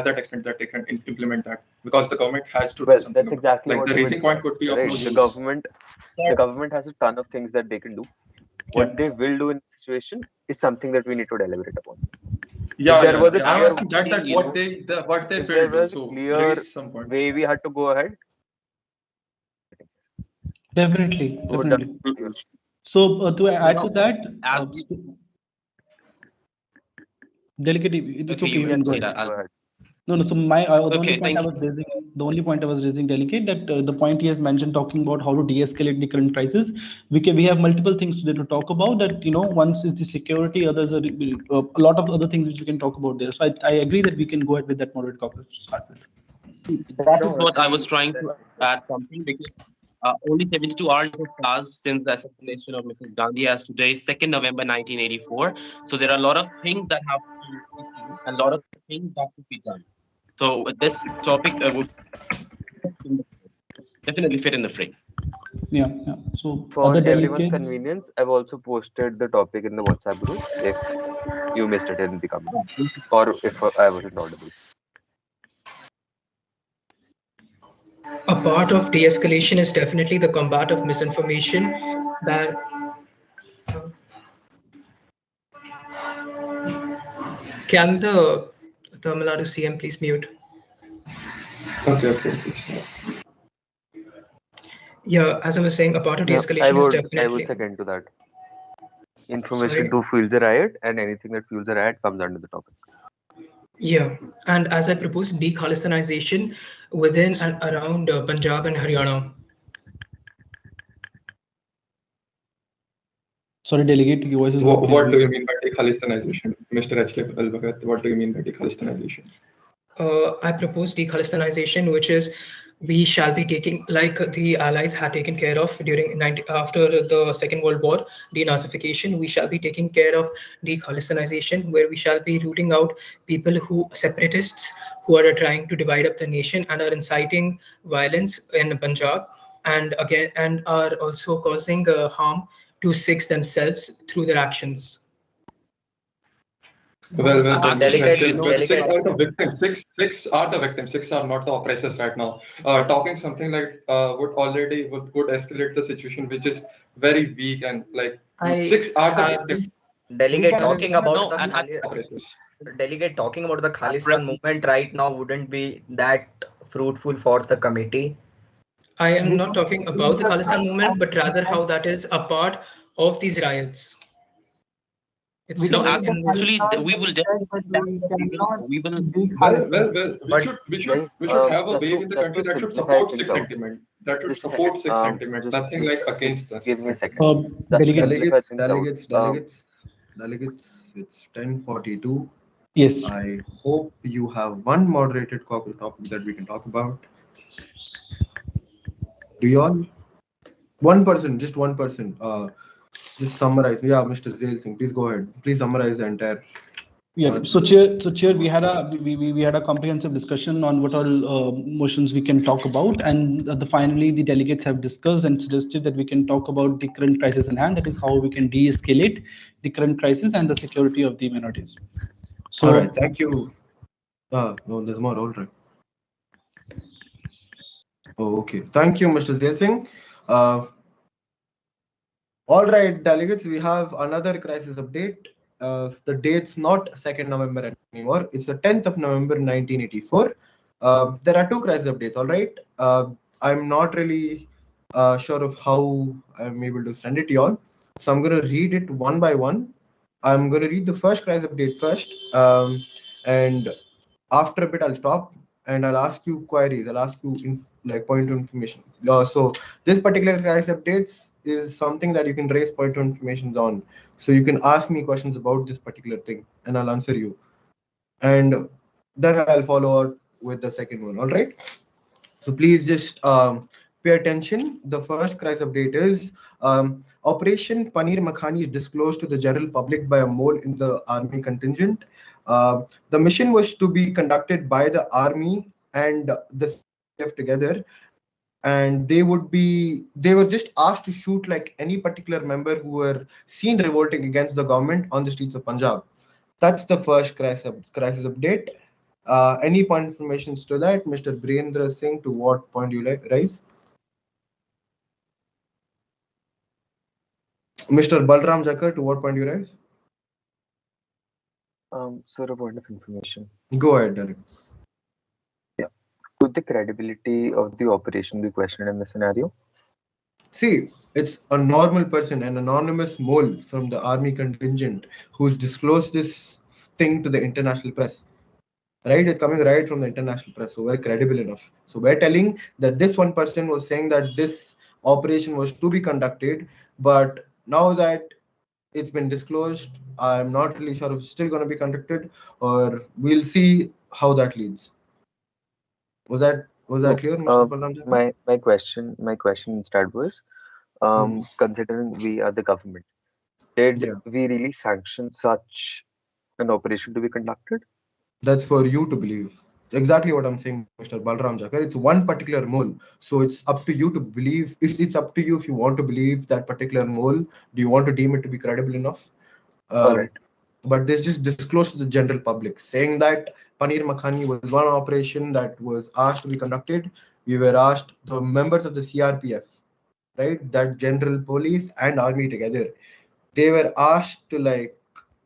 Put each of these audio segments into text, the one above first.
as that extent that they can implement that, because the government has to do Well, something that's about it. exactly Like what the we were raising point discussing, could be of right? no The use. government has a ton of things that they can do. Yeah. What they will do in the situation is something that we need to deliberate upon. Yeah, If there yeah, was a yeah. I'm clear, asking that what they if there will do. was a So clear raise some point. way we had to go ahead, Definitely, we would have definitely. done. So to You add know, to that, as delegate, it's okay, okay, you you Yes, can go proceed. ahead. please go ahead. No, no. So the only Okay, point I thank was you. raising, delegate, that the point he has mentioned talking about how to de-escalate the current crisis. We have multiple things to talk about. That once is the security, others are a lot of other things which we can talk about there. So I agree that we can go ahead with that moderate copy to start with. That is Sure, what I was then trying to let's add something, because only 72 hours have passed since the assassination of Mrs. Gandhi, as today, 2nd November 1984. So there are a lot of things that have to be seen and a lot of things that should be done. So this topic would definitely fit in the frame. Yeah, yeah. So For other everyone's delegates. convenience, I've also posted the topic in the WhatsApp group if you missed it in the comments or if I wasn't audible. A part of de-escalation is definitely the combat of misinformation. That can the Tamil Nadu CM please mute? Okay. Yeah, as I was saying, a part of Yeah, de-escalation is I definitely. would second to that. Sorry. Information too fuels a riot, and anything that fuels a riot comes under the topic. Yeah, and as I propose de-Khalistanization within and around Punjab and Haryana. Sorry, delegate, your voice is not very What do clear. you mean by de-Khalistanization, Mr. H.K. Al-Bhagat? What do you mean by de-Khalistanization? I propose de-Khalistanization, which is we shall be taking, like the Allies had taken care of after the Second World War, denazification. We shall be taking care of de-Khalistanization, where we shall be rooting out people separatists who are trying to divide up the nation and are inciting violence in Punjab, and are also causing harm to Sikhs themselves through their actions. Well, Mr. Actually, H.K., but this six is are the victims. Six are the victims. Six are not the oppressors right now. Talking something like would escalate the situation, which is very weak, and like I six are the have victims. Delegate That talking is about no, the and Oppressors. delegate talking about the at Khalistan present, movement right now wouldn't be that fruitful for the committee. I am not talking about the Khalistan movement, but rather how that is a part of these riots. It's no, something in which actually, we will definitely we will Well. But We should guys, have a just wave to in the just country to that should simplify support things Sikh out, sentiment. That should just a second. support Sikh sentiment. Nothing like against Just the give Sikh me a sentiment. second. Just to Delegate. simplify Delegates, things out. delegates, it's 10:42. Yes. I hope you have one moderated topic that we can talk about. Do you all? One person, just one person. Just summarize. Yeah, Mr. Zail Singh, please go ahead. Please summarize the entire. Yeah. So chair, we had a comprehensive discussion on what all motions we can talk about, and finally the delegates have discussed and suggested that we can talk about the current crisis in hand. That is how we can de-escalate the current crisis and the security of the minorities. So, All right, thank you. No, there's more. All right. Oh, okay. Thank you, Mr. Zail Singh. All right, delegates, we have another crisis update. The date's not 2nd November anymore. It's the 10th of November 1984. There are two crisis updates, all right? I'm not really sure of how I'm able to send it to you all. So I'm going to read it one by one. I'm going to read the first crisis update first. And after a bit, I'll stop and I'll ask you queries. I'll ask you point of information. So this particular crisis updates is something that you can raise point of information on. So you can ask me questions about this particular thing and I'll answer you. And then I'll follow up with the second one. All right. So please just pay attention. The first crisis update is Operation Paneer Makhani is disclosed to the general public by a mole in the army contingent. The mission was to be conducted by the army and the CF together, and they were just asked to shoot like any particular member who were seen revolting against the government on the streets of Punjab. That's the first crisis update. Any point informations to that, Mr. Birendra Singh? To what point you rise? Mr. Balram Jakar, to what point you rise? Sir, a point of information. Go ahead, Derek. Could the credibility of the operation be questioned in this scenario? See, it's a normal person, an anonymous mole from the army contingent who's disclosed this thing to the international press. Right? It's coming right from the international press, so we're credible enough. So we're telling that this one person was saying that this operation was to be conducted, but now that it's been disclosed, I'm not really sure if it's still going to be conducted, or we'll see how that leads. Was that No, clear, Mr. Balram Jakar? my question instead was, considering we are the government, did Yeah. we really sanction such an operation to be conducted? That's for you to believe. Exactly what I'm saying, Mr. Balram Jakar. It's one particular mole. So it's up to you to believe. It's up to you if you want to believe that particular mole. Do you want to deem it to be credible enough? All right. But this just disclosed to the general public, saying that Paneer Makhani was one operation that was asked to be conducted. We were asked, the members of the CRPF, right, that general police and army together, they were asked to like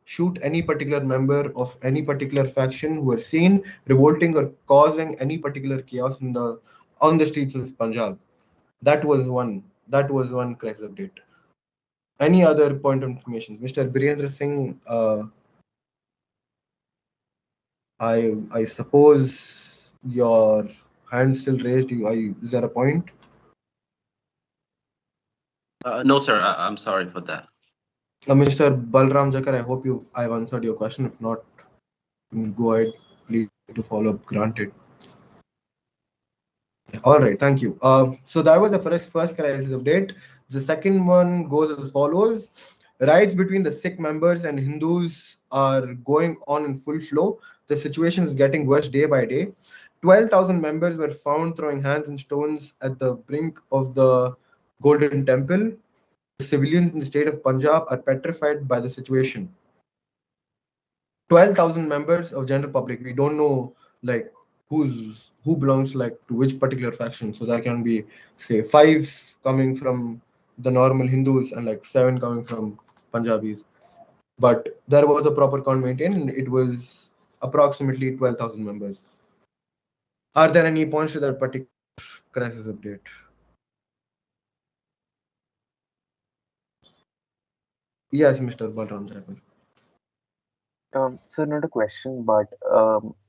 shoot any particular member of any particular faction who were seen revolting or causing any particular chaos in the on the streets of Punjab. That was one. That was one crisis update. Any other point of information, Mr. Birendra Singh? I suppose your hand still raised. Is there a point? No, sir. I'm sorry for that. Mr. Balram Jakar, I hope I've answered your question. If not, go ahead. Please to follow up. Granted. All right, thank you. So that was the first crisis update. The second one goes as follows. Riots between the Sikh members and Hindus are going on in full flow. The situation is getting worse day by day. 12,000 members were found throwing hands and stones at the brink of the Golden Temple. Civilians in the state of Punjab are petrified by the situation. 12,000 members of general public. We don't know like who belongs like to which particular faction. So there can be say 5 coming from the normal Hindus and like 7 coming from Punjabis. But there was a proper count maintained, and it was approximately 12,000 members. Are there any points to that particular crisis update? Yes, Mr. Balram Jaipur. So not a question, but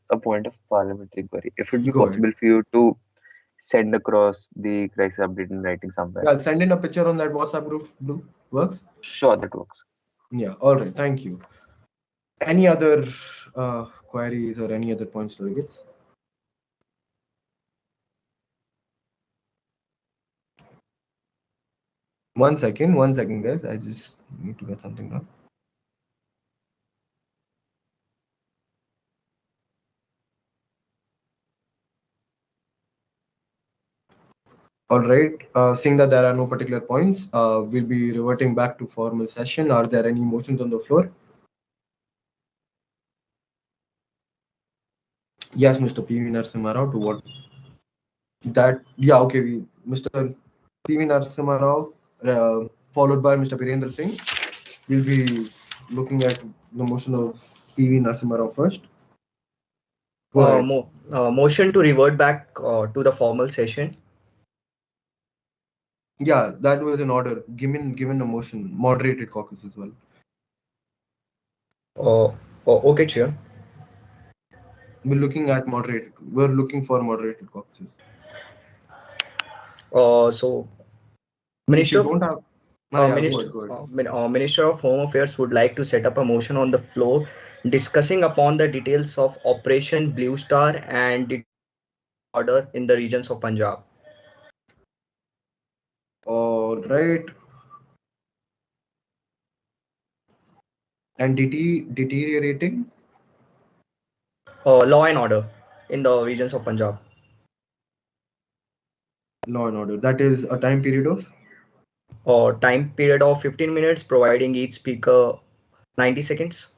a point of parliamentary inquiry. If it be Go ahead. possible for you to send across the crisis update in writing somewhere. Yeah, I'll send in a picture on that WhatsApp group. Works? Sure, that works. Yeah, all right, thank you. Any other queries or any other points, delegates? One second, guys. I just need to get something done. All right. Seeing that there are no particular points, we'll be reverting back to formal session. Are there any motions on the floor? Yes, Mr. PV Narasimha Rao. To what? That, yeah, okay. Mr. PV Narasimha Rao, followed by Mr. Birendra Singh. We'll be looking at the motion of PV Narasimha Rao first. Go ahead. Motion to revert back to the formal session. Yeah, that was an order. Given a motion, moderated caucus as well. Okay, Chair. We're looking at moderated. We're looking for moderated caucuses. So, Minister of Minister of Home Affairs would like to set up a motion on the floor discussing upon the details of Operation Blue Star and the order in the regions of Punjab. All right. And deteriorating? Law and order in the regions of Punjab. Law and order. That is a time period of? Time period of 15 minutes, providing each speaker 90 seconds.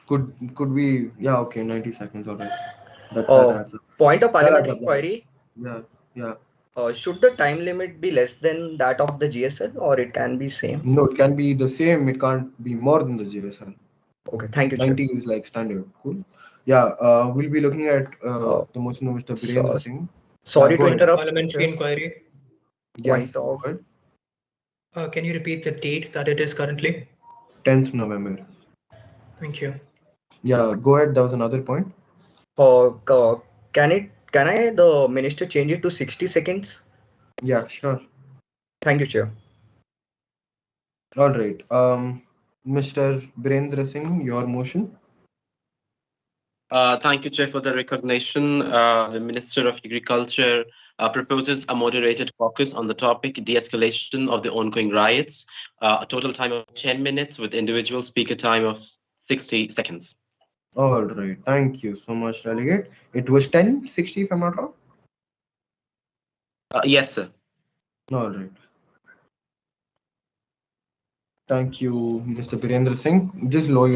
Could we? Yeah, okay, 90 seconds. All right. That Uh, adds up. Point of That parliamentary adds up. inquiry. Yeah, yeah. Should the time limit be less than that of the GSL, or it can be same? No, it can be the same. It can't be more than the GSL. Okay, thank you, Chair. 90 is like standard. Cool. Yeah, we'll be looking at the motion of Mr. Birendra So, Singh. sorry go to ahead. interrupt. Parliamentary Chair. inquiry. Yes, Point of go ahead. Can you repeat the date that it is currently? 10th November. Thank you. Yeah, go ahead. That was another point. Can I the minister change it to 60 seconds? Yeah, sure. Thank you, Chair. All right. Mr. Birendra Singh, your motion. Thank you, Chair, for the recognition. The Minister of Agriculture proposes a moderated caucus on the topic de-escalation of the ongoing riots, a total time of 10 minutes with individual speaker time of 60 seconds. All right. Thank you so much, Delegate. It was 10:60, if I'm not wrong. Yes, sir. All right. Thank you, Mr. Birendra Singh. Just lower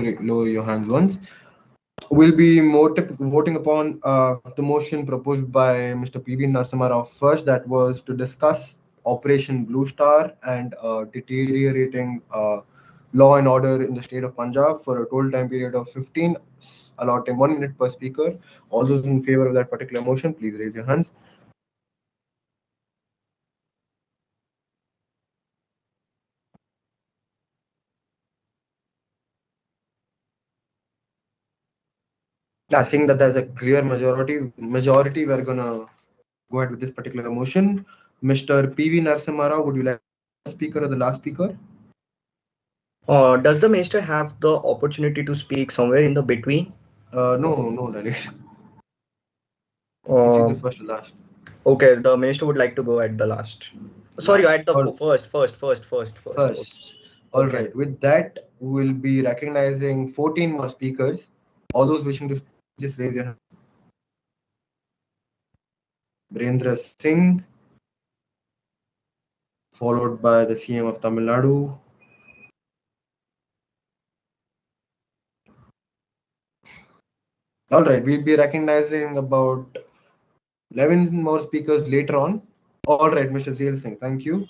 your hands once. We'll be voting upon the motion proposed by Mr. P.V. Narasimha Rao first, that was to discuss Operation Blue Star and deteriorating law and order in the state of Punjab for a total time period of 15, allotting 1 minute per speaker. All those in favor of that particular motion, please raise your hands. Yeah, seeing that there's a clear majority, we're gonna go ahead with this particular motion. Mr. P.V. Narasimha Rao, would you like the speaker or the last speaker? Does the minister have the opportunity to speak somewhere in the between? No, Lalit. It's either Um, first or last. okay, the minister would like to go at the last. Sorry, at the Or first. first. All Okay. right. With that, we'll be recognizing 14 more speakers. All those wishing to speak, just raise your hand. Birendra Singh, followed by the CM of Tamil Nadu. All right, we'll be recognizing about 11 more speakers later on. All right, Mr. Zail Singh, thank you.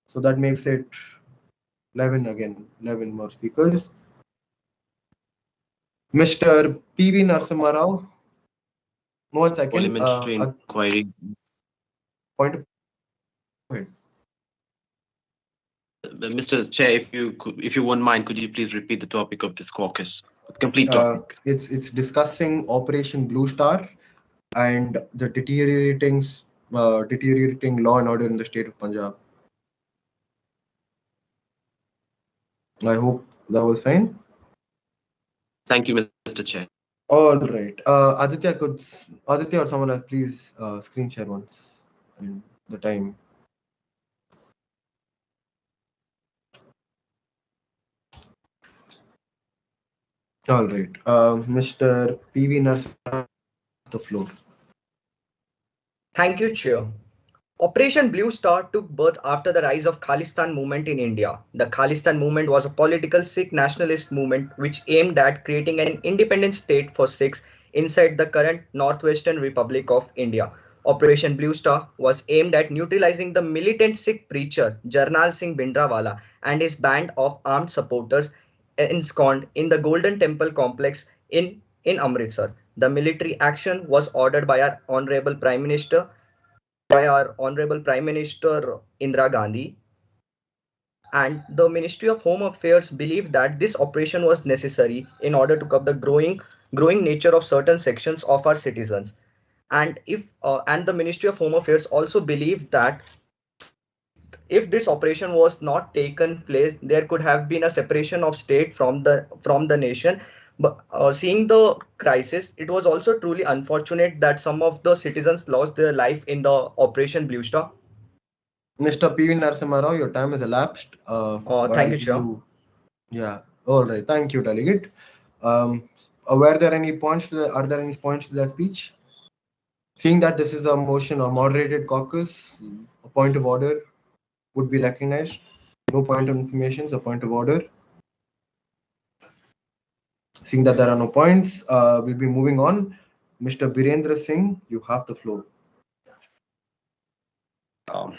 So that makes it 11 again, 11 more speakers. Mr. P.V. Narasimha Rao, 1 second. Parliamentary inquiry. Point of point. Mr. Chair, if you won't mind, could you please repeat the topic of this caucus? The complete topic. It's discussing Operation Blue Star and the deteriorating law and order in the state of Punjab. I hope that was fine. Thank you, Mr. Chair. All right. Aditya or someone else, please screen share once and the time. All right. Mr. P.V. Narasimha, the floor. Thank you, Chair. Operation Blue Star took birth after the rise of Khalistan movement in India. The Khalistan movement was a political Sikh nationalist movement which aimed at creating an independent state for Sikhs inside the current Northwestern Republic of India. Operation Blue Star was aimed at neutralizing the militant Sikh preacher Jarnal Singh Bhindranwala and his band of armed supporters ensconced in the Golden Temple complex in Amritsar. The military action was ordered by our Honorable Prime Minister Indira Gandhi, and the Ministry of Home Affairs believed that this operation was necessary in order to curb the growing nature of certain sections of our citizens. And the Ministry of Home Affairs also believed that if this operation was not taken place, there could have been a separation of state from the nation. But seeing the crisis, it was also truly unfortunate that some of the citizens lost their life in the Operation Blue Star. Mr. P.V. Narasimha Rao, your time has elapsed. But Thank I'll you, give Chair. Yeah. All right. Thank you, Delegate. Are there any points to that speech? Seeing that this is a motion, a moderated caucus, a point of order would be recognized. No point of information, a point of order. Seeing that there are no points, we'll be moving on. Mr. Birendra Singh, you have the floor. Um,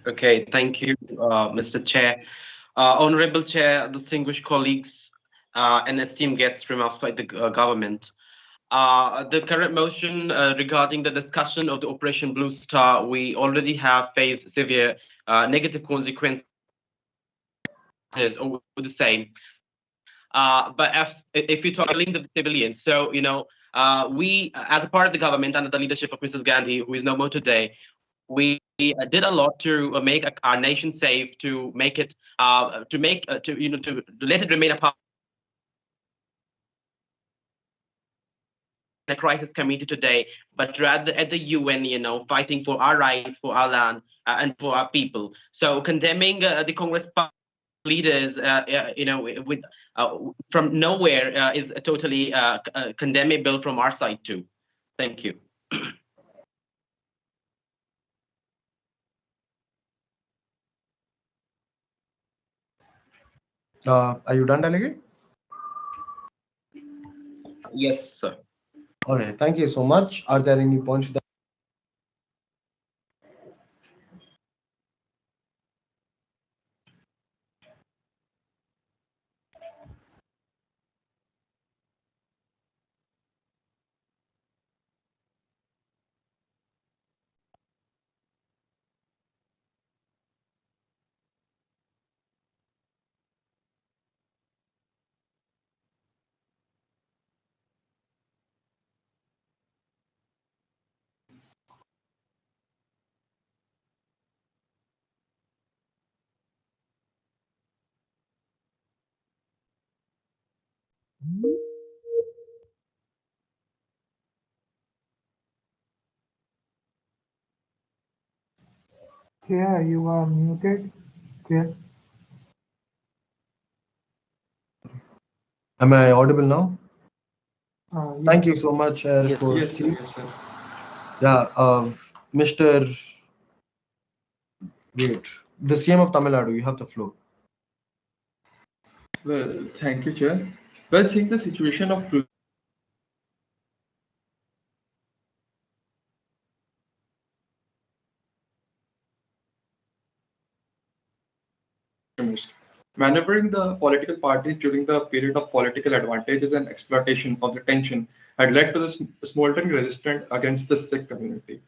okay, thank you, Mr. Chair. Honorable Chair, distinguished colleagues, and esteemed guests from outside the government. The current motion regarding the discussion of the Operation Blue Star, we already have faced severe negative consequences over the same. But if you talk about the civilians, so we, as a part of the government under the leadership of Mrs. Gandhi, who is no more today, we did a lot to make our nation safe, to make it, to let it remain a part a crisis committee today, but rather at the UN, fighting for our rights, for our land, and for our people. So condemning the Congress leaders, with from nowhere is totally condemnable from our side too. Thank you. Are you done, delegate? Yes, sir. All right, thank you so much. Are there any points that Chair, you are muted. Chair. am I audible now? Thank you Yes. so much Yes, for Yes, sir. Yes, sir. yeah, Mr. Wait, the CM of Tamil Nadu, you have the floor. Well, thank you, Chair. Well, seeing the situation of maneuvering the political parties during the period of political advantages and exploitation of the tension had led to the smoldering resistance against the Sikh community.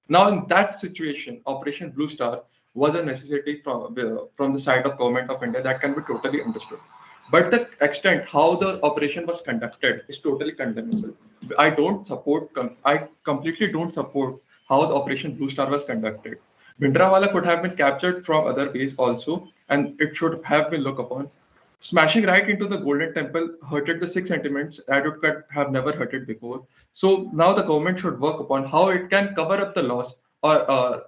Now, in that situation, Operation Blue Star was a necessity from the side of Government of India that can be totally understood. But the extent how the operation was conducted is totally condemnable. I completely don't support how the Operation Blue Star was conducted. Bhindranwale could have been captured from other ways also, and it should have been looked upon. Smashing right into the Golden Temple hurted the Sikh sentiments that it could have never hurted before. So now the government should work upon how it can cover up the loss or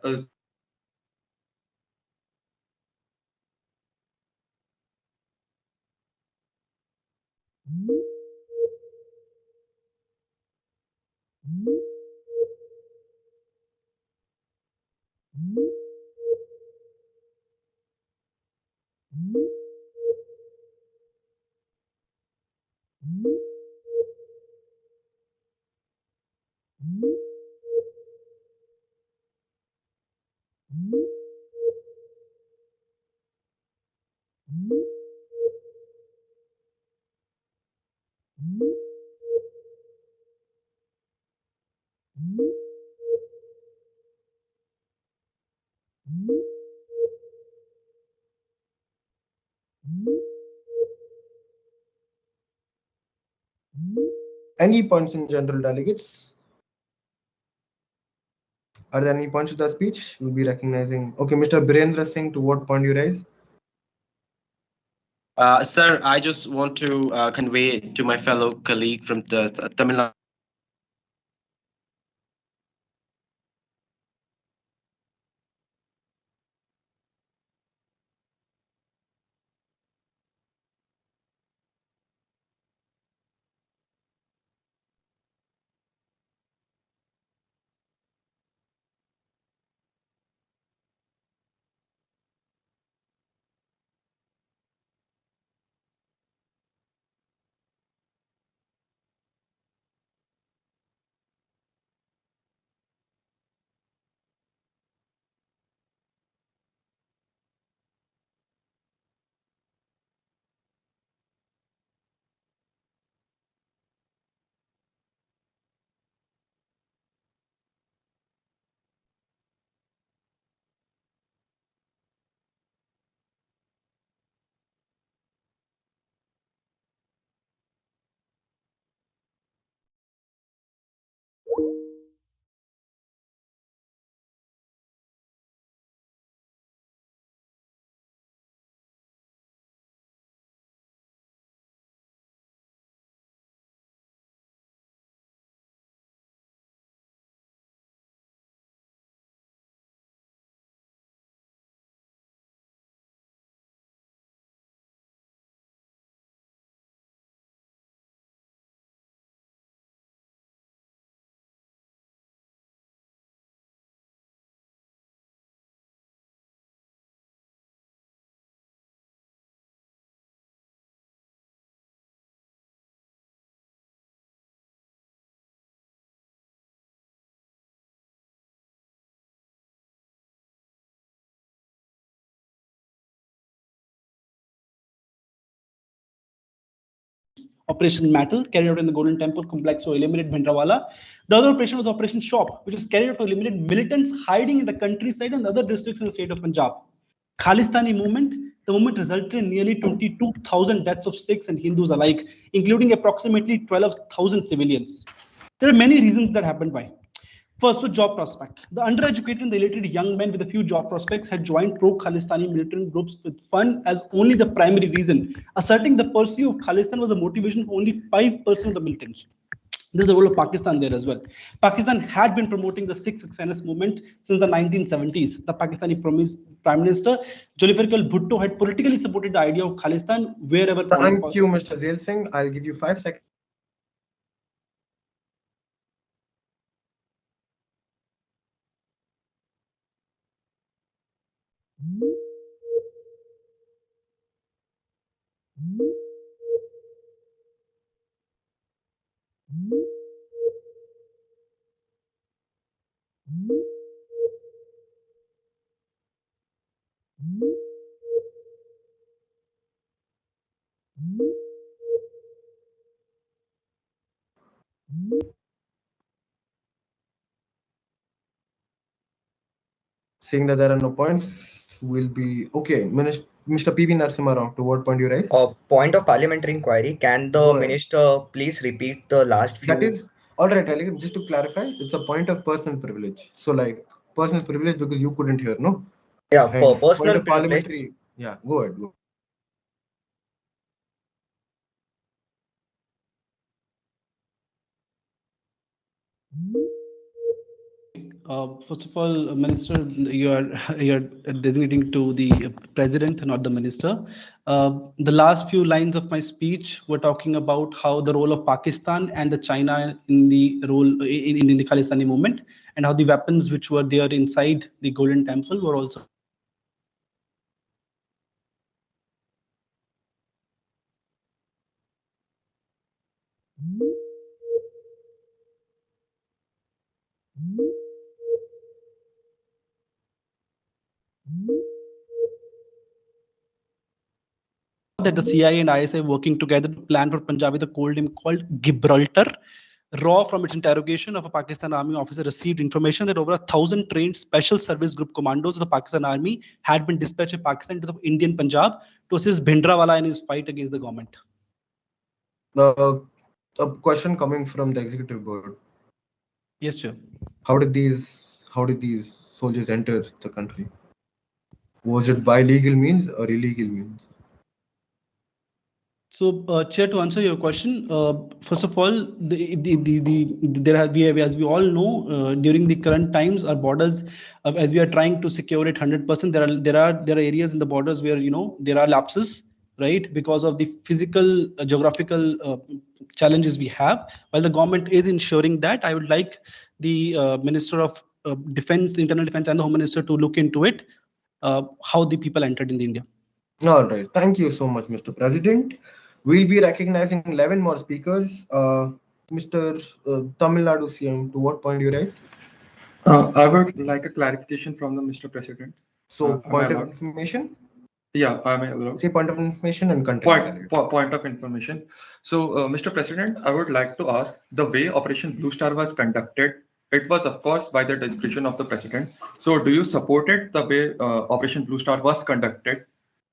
Any points in general, delegates? Are there any points to the speech? We'll be recognizing. Okay, Mr. Birendra Singh, to what point you raise? Sir, I just want to convey to my fellow colleague from the Tamil Nadu. Operation Metal, carried out in the Golden Temple complex to eliminate Bhindranwala. The other operation was Operation Shop, which was carried out to eliminate militants hiding in the countryside and other districts in the state of Punjab. Khalistani movement, the movement resulted in nearly 22,000 deaths of Sikhs and Hindus alike, including approximately 12,000 civilians. There are many reasons that happened by. First, with job prospect. The undereducated and the illiterate young men with a few job prospects had joined pro-Khalistani militant groups with fun as only the primary reason, asserting the pursuit of Khalistan was a motivation for only 5% of the militants. There's the role of Pakistan there as well. Pakistan had been promoting the Sikh success movement since the 1970s. The Pakistani Prime Minister, Zulfikar Bhutto, had politically supported the idea of Khalistan wherever possible. Thank you, Mr. Zail Singh. I'll give you 5 seconds. Seeing that there are no points, we'll be okay. Mr. P.V. Narasimha Rao, to what point you raise? Point of parliamentary inquiry. Can the minister please repeat the last few? That is all right. Just to clarify, it's a point of personal privilege. So, like personal privilege because you couldn't hear, no? Yeah, And personal point of privilege. parliamentary. Yeah, go ahead. Go. First of all, Minister, you are designating to the president, not the minister. The last few lines of my speech were talking about how the role of Pakistan and the China in the role in the Khalistani movement, and how the weapons which were there inside the Golden Temple were also. That the CIA and ISI working together to plan for Punjab with a cold name called Gibraltar. Raw from its interrogation of a Pakistan Army officer received information that over 1,000 trained special service group commandos of the Pakistan Army had been dispatched to Pakistan to the Indian Punjab to assist Bhindranwala in his fight against the government. A question coming from the executive board. Yes, sir. How did these soldiers enter the country? Was it by legal means or illegal means? So, Chair, to answer your question, first of all, there has been, as we all know, during the current times, our borders, as we are trying to secure it 100%, there are areas in the borders where there are lapses, right, because of the physical, geographical challenges we have. While the government is ensuring that, I would like the Minister of Defense, Internal Defense, and the Home Minister to look into it, how the people entered in India. All right. Thank you so much, Mr. President. We'll be recognizing 11 more speakers. Mr. Tamil Nadu CM, to what point you raised? I would like a clarification from the Mr. President. So, point of information? Yeah, I may allowed. Say point of information and content. Point of information. So, Mr. President, I would like to ask, the way Operation Blue Star was conducted, it was, of course, by the discretion of the President. So, do you support it, the way Operation Blue Star was conducted?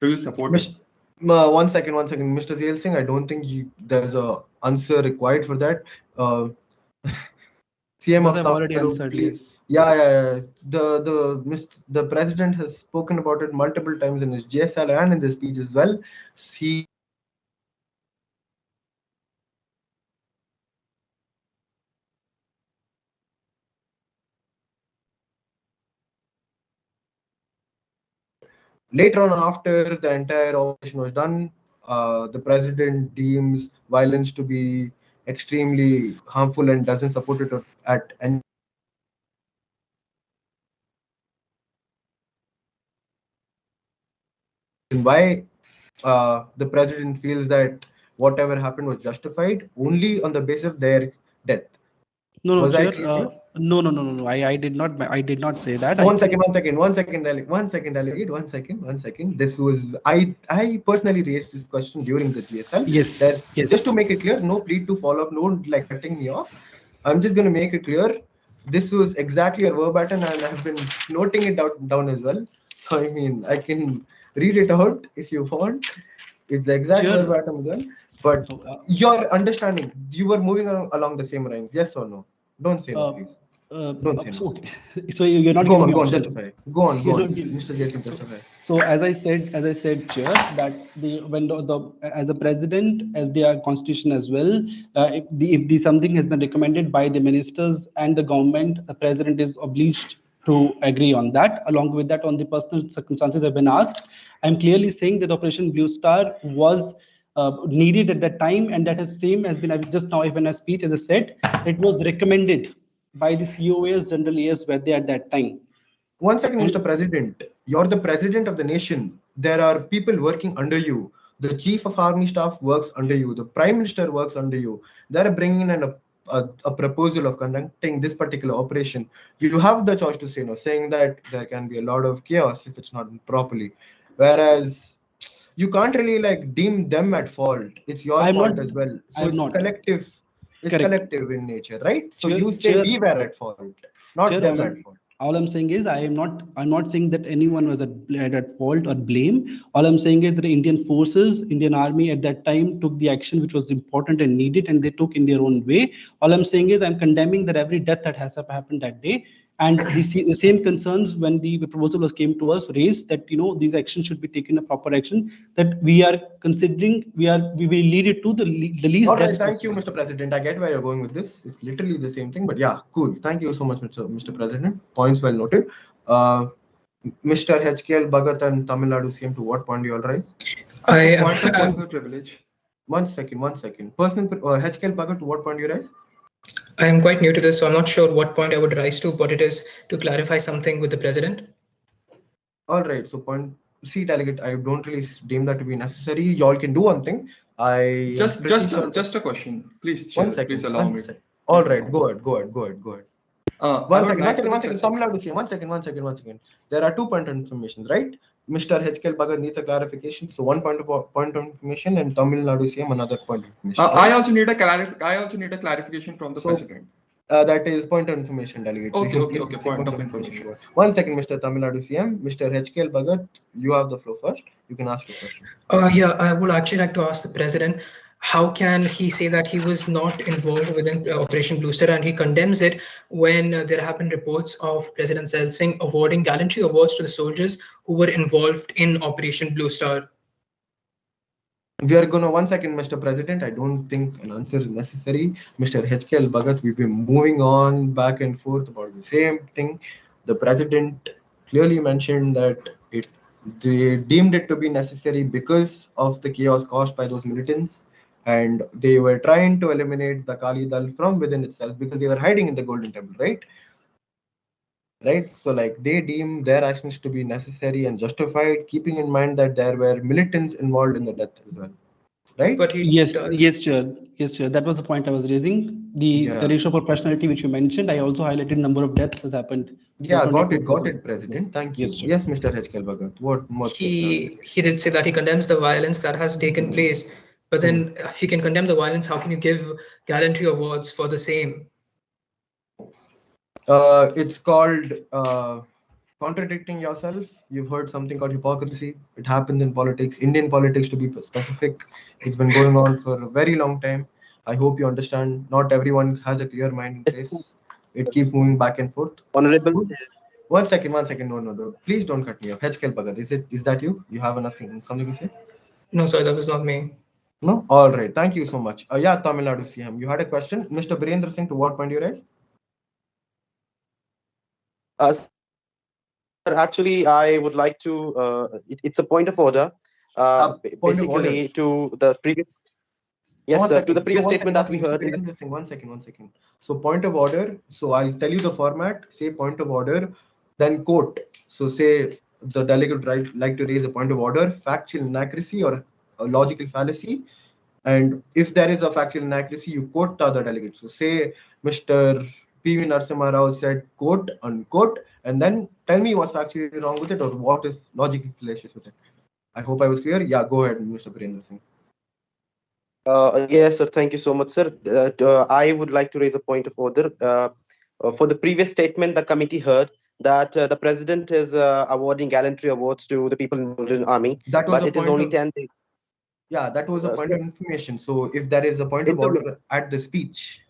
Do you support it? One second, Mr. Zail Singh, I don't think there's a answer required for that. CM of the please. Yeah. The President has spoken about it multiple times in his GSL and in the speech as well. Later on, after the entire operation was done, the President deems violence to be extremely harmful and doesn't support it at any. Why the President feels that whatever happened was justified only on the basis of their death. No, was Chair, No. I did not say that. One second, delegate. This was I personally raised this question during the GSL. Yes. Just to make it clear, no plea to follow up, no like cutting me off. I'm just going to make it clear. This was exactly a verbatim, and I have been noting it down as well. So I mean, I can read it out if you want. It's the exact verbatim as well. But your understanding, you were moving along the same lines. Yes or no? Don't say no, please. Don't say no. Okay. So you're not go on, justify. Go on, Mr. Jason, justify. So as I said, Chair, that when as a president, as their constitution as well, if something has been recommended by the ministers and the government, the president is obliged to agree on that. Along with that, on the personal circumstances have been asked. I'm clearly saying that Operation Blue Star was needed at that time, and that has same has been just now even a speech, as I said, it was recommended by the COAs, General AS, were there at that time. One second, Mr. President. You're the president of the nation. There are people working under you. The chief of army staff works under you. The prime minister works under you. They're bringing in a proposal of conducting this particular operation. You have the choice to say no, saying that there can be a lot of chaos if it's not done properly. Whereas you can't really like deem them at fault. It's your fault as well. So it's collective. It's collective in nature, right? So you say we were at fault, not them at fault. All I'm saying is I'm not saying that anyone was at fault or blame. All I'm saying is that the Indian forces, Indian army at that time took the action which was important and needed, and they took in their own way. All I'm saying is I'm condemning that every death that has happened that day. And the same concerns when the proposal came to us raised that these actions should be taken a proper action, that we are considering we will lead it to the least. All right, thank you, Mr. President. I get where you're going with this. It's literally the same thing, but yeah, cool. Thank you so much, Mr. President. Points well noted. Mr. HKL Bhagat and Tamil Nadu CM, to what point do you all rise? Personal privilege. One second. Personal HKL Bhagat, to what point do you rise? I am quite new to this, so I'm not sure what point I would rise to, but it is to clarify something with the president. All right, so point C, delegate, I don't really deem that to be necessary. Y'all can do one thing. Just a question, please. Chair, please allow me. All right, go ahead. One second. Tamil Nadu CM, one second. There are 2 points of information, right? Mr. HKL Bhagat needs a clarification. So 1 point of information, and Tamil Nadu CM another point of information. I also need a clarification from the president. That is point of information, delegate. Okay. Point of information. 1 second, Mr. Tamil Nadu CM. Mr. HKL Bhagat, you have the floor first. You can ask your question. Yeah, I would actually like to ask the president, how can he say that he was not involved within Operation Blue Star, and he condemns it when there have been reports of President Sel Singh awarding gallantry awards to the soldiers who were involved in Operation Blue Star? We are gonna 1 second, Mr. President. I don't think an answer is necessary. Mr. HKL Bhagat, we've been moving on back and forth about the same thing. The president clearly mentioned that they deemed it to be necessary because of the chaos caused by those militants. And they were trying to eliminate the Kali Dal from within itself because they were hiding in the Golden Temple, right? So like they deem their actions to be necessary and justified, keeping in mind that there were militants involved in the death as well, right? But yes, sure. That was the point I was raising. The ratio of proportionality which you mentioned, I also highlighted number of deaths has happened. Yeah, got it, President. Thank you. Yes, Mr. HKL Bhagat. What he did say that he condemns the violence that has taken place. But then if you can condemn the violence, how can you give gallantry awards for the same? It's called contradicting yourself. You've heard something called hypocrisy. It happens in politics, Indian politics to be specific. It's been going on for a very long time. I hope you understand. Not everyone has a clear mind in place. It keeps moving back and forth. Honorable. One second. No. Please don't cut me off. HKL Bhagat, is that you? You have something to say? No, sorry, that was not me. No? All right. Thank you so much. Yeah, Tamil Nadu CM. You had a question. Mr. Birendra Singh, to what point do you raise? Actually, I would like to, it's a point of order. Basically, to the previous. Yes, sir, to the previous statement that we heard. One second. So point of order. So I'll tell you the format. Say point of order, then quote. So say the delegate would like to raise a point of order, factual inaccuracy or a logical fallacy. And if there is a factual inaccuracy, you quote the other delegate. So say Mr. P.V. Narasimha Rao said, quote, unquote, and then tell me what's actually wrong with it or what is logically fallacious with it. I hope I was clear. Yeah, go ahead, Mr. Virendra Singh. Yes, sir. Thank you so much, sir. I would like to raise a point of order. For the previous statement, the committee heard that the president is awarding gallantry awards to the people involved in army, That was but it is only 10 days. Yeah, that was a point of information. So if there is a point of order at the speech.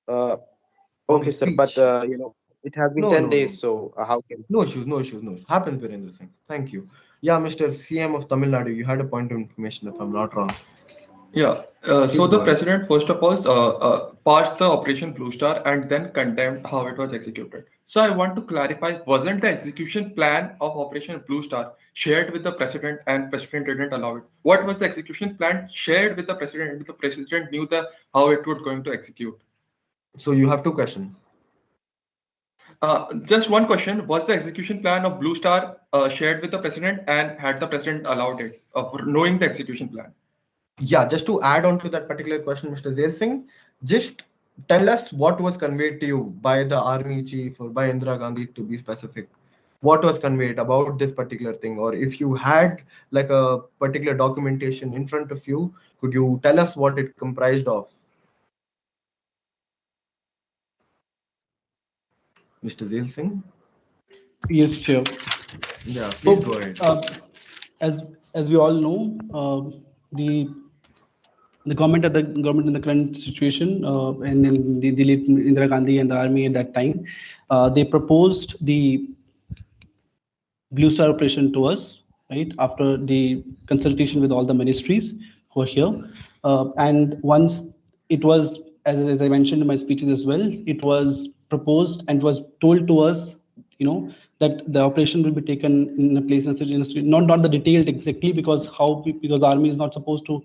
Okay, sir, but you know, it has been 10 days, so how can... No issues. Happens, Virendra Singh. Thank you. Yeah, Mr. CM of Tamil Nadu, you had a point of information if I'm not wrong. Yeah, so the president first of all passed the Operation Blue Star and then condemned how it was executed. So I want to clarify, wasn't the execution plan of Operation Blue Star shared with the president and president didn't allow it? What was the execution plan shared with the president and the president knew how it was going to execute? So you have two questions. Just one question, was the execution plan of Blue Star shared with the president and had the president allowed it, knowing the execution plan? Yeah, just to add on to that particular question, Mr. Zair Singh, just tell us what was conveyed to you by the army chief or by Indira Gandhi, to be specific. What was conveyed about this particular thing? Or if you had like a particular documentation in front of you, could you tell us what it comprised of? Mr. Zair Singh? Yes, Chair. Yeah, please go ahead. As we all know, the government in the current situation, and then the late Indira Gandhi and the army at that time, they proposed the Blue Star operation to us, right, after the consultation with all the ministries who are here. And once it was, as I mentioned in my speeches as well, it was proposed and was told to us, that the operation will be taken in a place not the detailed exactly, because army is not supposed to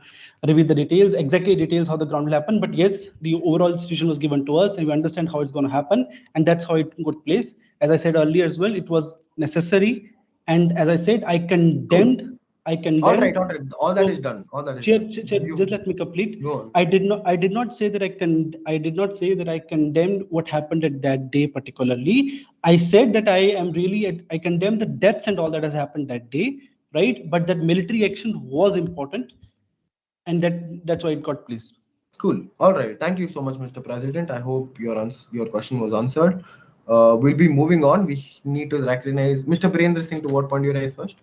reveal the details how the ground will happen. But yes, the overall situation was given to us and we understand how it's going to happen, and that's how it got place. As I said earlier as well, it was necessary, and as I said, I condemned. All right. All that is done. Just let me complete. I did not say that I did not say that I condemned what happened at that day particularly. I said that I condemn the deaths and all that has happened that day, right? But that military action was important, and that's why it got placed. Cool. All right. Thank you so much, Mr. President. I hope your question was answered. We'll be moving on. We need to recognize Mr. Virendra Singh. To what point you raise first?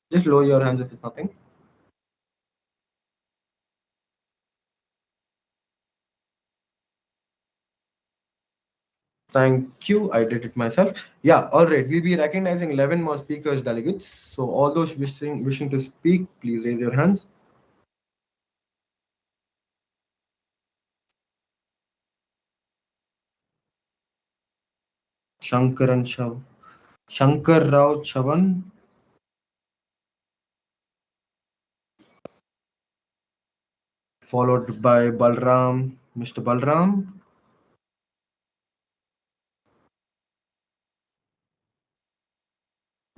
Just lower your hands if it's nothing. Thank you. I did it myself. Yeah. All right. We'll be recognizing 11 more speakers, delegates. So all those wishing to speak, please raise your hands. Shankar Rao Chavan. Followed by Balram, Mr. Balram.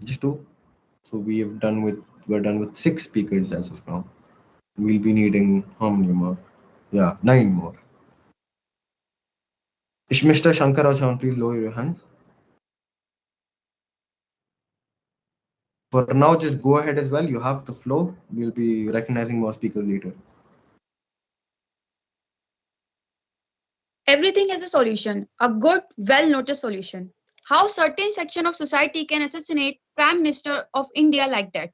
Just two. So we're done with 6 speakers as of now. We'll be needing how many more? Yeah, 9 more. Mr. Shankar Rao Chavan, please lower your hands. For now, just go ahead as well. You have the flow. We'll be recognizing more speakers later. Everything has a solution, a good, well-noticed solution. How certain section of society can assassinate Prime Minister of India like that?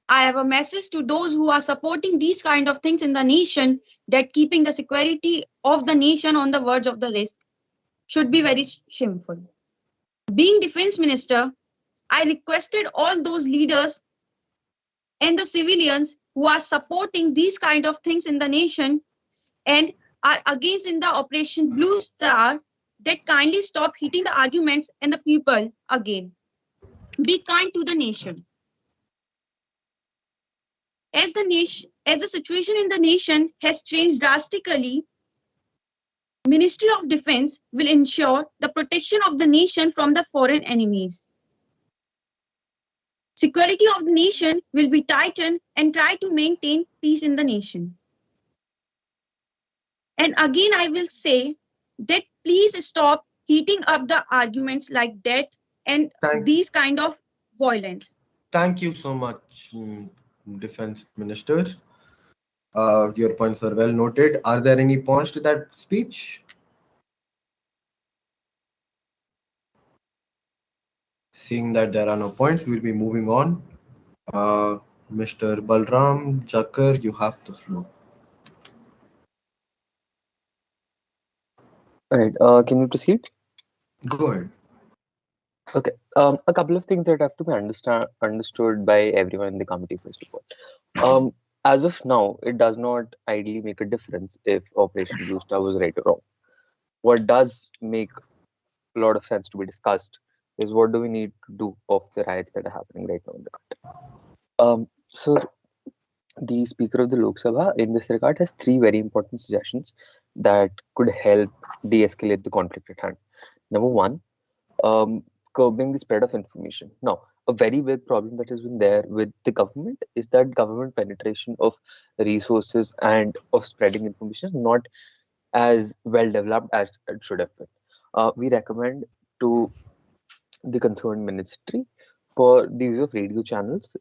I have a message to those who are supporting these kind of things in the nation, that keeping the security of the nation on the verge of the risk should be very shameful. Being Defense Minister, I requested all those leaders and the civilians who are supporting these kind of things in the nation and are against in the Operation Blue Star, that kindly stop hitting the arguments and the people again. Be kind to the nation. As the situation in the nation has changed drastically, Ministry of Defense will ensure the protection of the nation from the foreign enemies. Security of the nation will be tightened and try to maintain peace in the nation. And again, I will say that please stop heating up the arguments like that and these kind of violence. Thank you so much, Defense Minister. Your points are well noted. Are there any points to that speech? Seeing that there are no points, we'll be moving on. Mr. Balram Jakar, you have the floor. All right. Can you proceed? Go ahead. Okay. A couple of things that have to be understood by everyone in the committee, first of all. As of now, it does not ideally make a difference if Operation Blue Star was right or wrong. What does make a lot of sense to be discussed is what do we need to do of the riots that are happening right now in the country. So the Speaker of the Lok Sabha in this regard has three very important suggestions that could help de-escalate the conflict at hand. Number one, curbing the spread of information. Now, a very big problem that has been there with the government is that government penetration of resources and of spreading information is not as well developed as it should have been. We recommend to the concerned ministry for the use of radio channels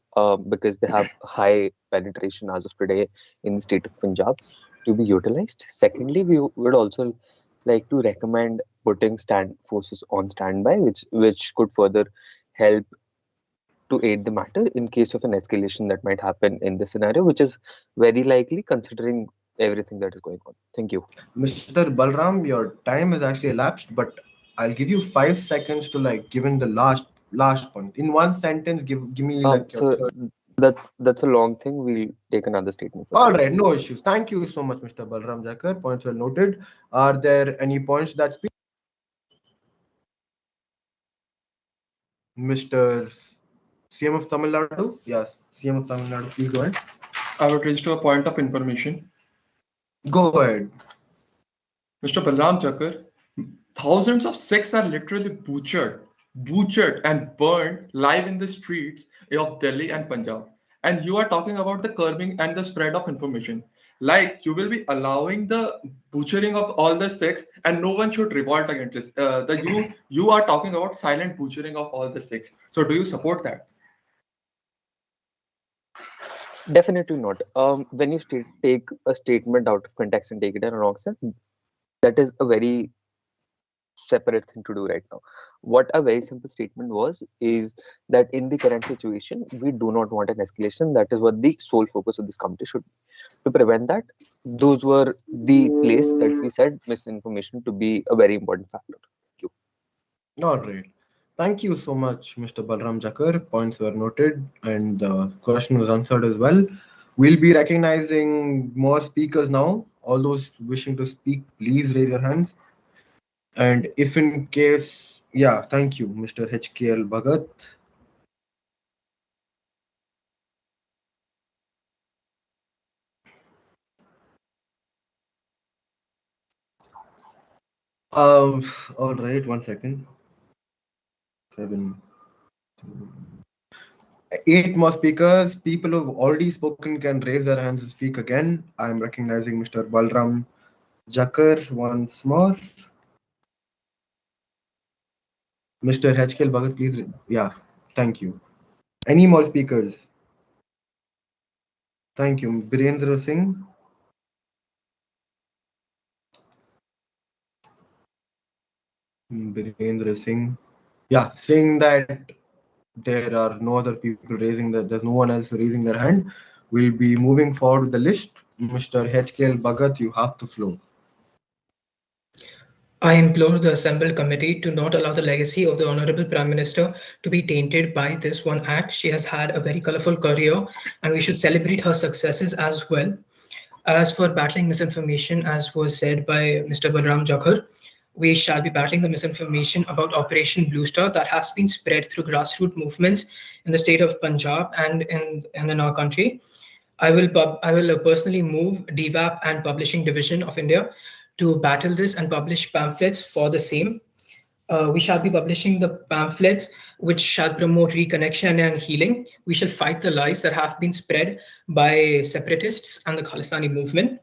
because they have high penetration as of today in the state of Punjab to be utilized. Secondly, we would also like to recommend putting forces on standby, which could further help to aid the matter in case of an escalation that might happen in this scenario, which is very likely considering everything that is going on. Thank you. Mr. Balram, your time has actually elapsed, but I'll give you 5 seconds to give in the last point. In one sentence, give me your third. That's a long thing. We'll take another statement. All right, no issues. Thank you so much, Mr. Balram Jakar. Points well noted. Are there any points that speak? Mr. CM of Tamil Nadu? Yes, CM of Tamil Nadu, please go ahead. I would raise to a point of information. Go ahead. Mr. Balram Jakar, thousands of Sikhs are literally butchered and burned live in the streets of Delhi and Punjab. And you are talking about the curbing and the spread of information. Like you will be allowing the butchering of all the Sikhs, and no one should revolt against this. You are talking about silent butchering of all the Sikhs. So do you support that? Definitely not. When you take a statement out of context and take it in a wrong sense, that is a very separate thing to do right now. What a very simple statement is that in the current situation, we do not want an escalation. That is what the sole focus of this committee should be. To prevent that, those were the place that we said misinformation to be a very important factor. Thank you. All right. Thank you so much, Mr. Balram Jakar. Points were noted and the question was answered as well. We'll be recognizing more speakers now. All those wishing to speak, please raise your hands. And if in case, yeah, thank you, Mr. HKL Bhagat. All right, 1 second. 7, 8 more speakers. People who've already spoken can raise their hands and speak again. I'm recognizing Mr. Balram Jakar once more. Mr. HKL Bhagat, please. Yeah, thank you. Any more speakers? Thank you. Birendra Singh. Birendra Singh. Yeah, saying that there are no other people raising that, there's no one else raising their hand. We'll be moving forward with the list. Mr. HKL Bhagat, you have the floor. I implore the assembled committee to not allow the legacy of the Honorable Prime Minister to be tainted by this one act. She has had a very colorful career and we should celebrate her successes as well. As for battling misinformation, as was said by Mr. Balram Jakar, we shall be battling the misinformation about Operation Blue Star that has been spread through grassroots movements in the state of Punjab and in our country. I will personally move DVAP and Publishing Division of India to battle this and publish pamphlets for the same. We shall be publishing the pamphlets which shall promote reconnection and healing. We shall fight the lies that have been spread by separatists and the Khalistani movement.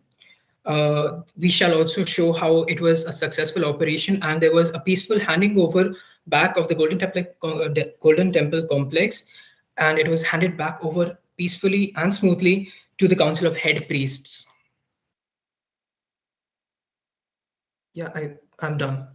We shall also show how it was a successful operation and there was a peaceful handing over back of the Golden Temple complex, and it was handed back over peacefully and smoothly to the Council of Head Priests. Yeah, I'm done.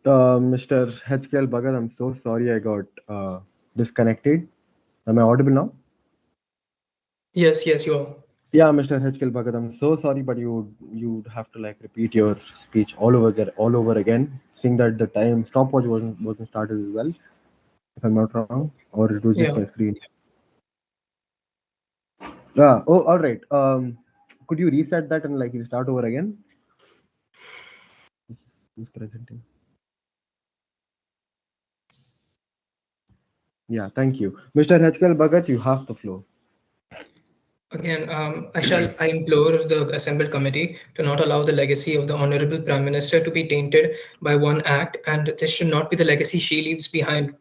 Mr. HKL Bhagat, I'm so sorry I got disconnected. Am I audible now? Yes, you are. Yeah, Mr. HKL Bhagat, I'm so sorry, but you'd have to like repeat your speech all over again, seeing that the time stopwatch wasn't started as well, if I'm not wrong, or it was just Yeah. my screen. Yeah. Oh, all right. Could you reset that and like you start over again? Who's presenting? Yeah, thank you. Mr. HKL Bhagat, you have the floor. Again, I implore the assembled committee to not allow the legacy of the Honorable Prime Minister to be tainted by one act, and this should not be the legacy she leaves behind.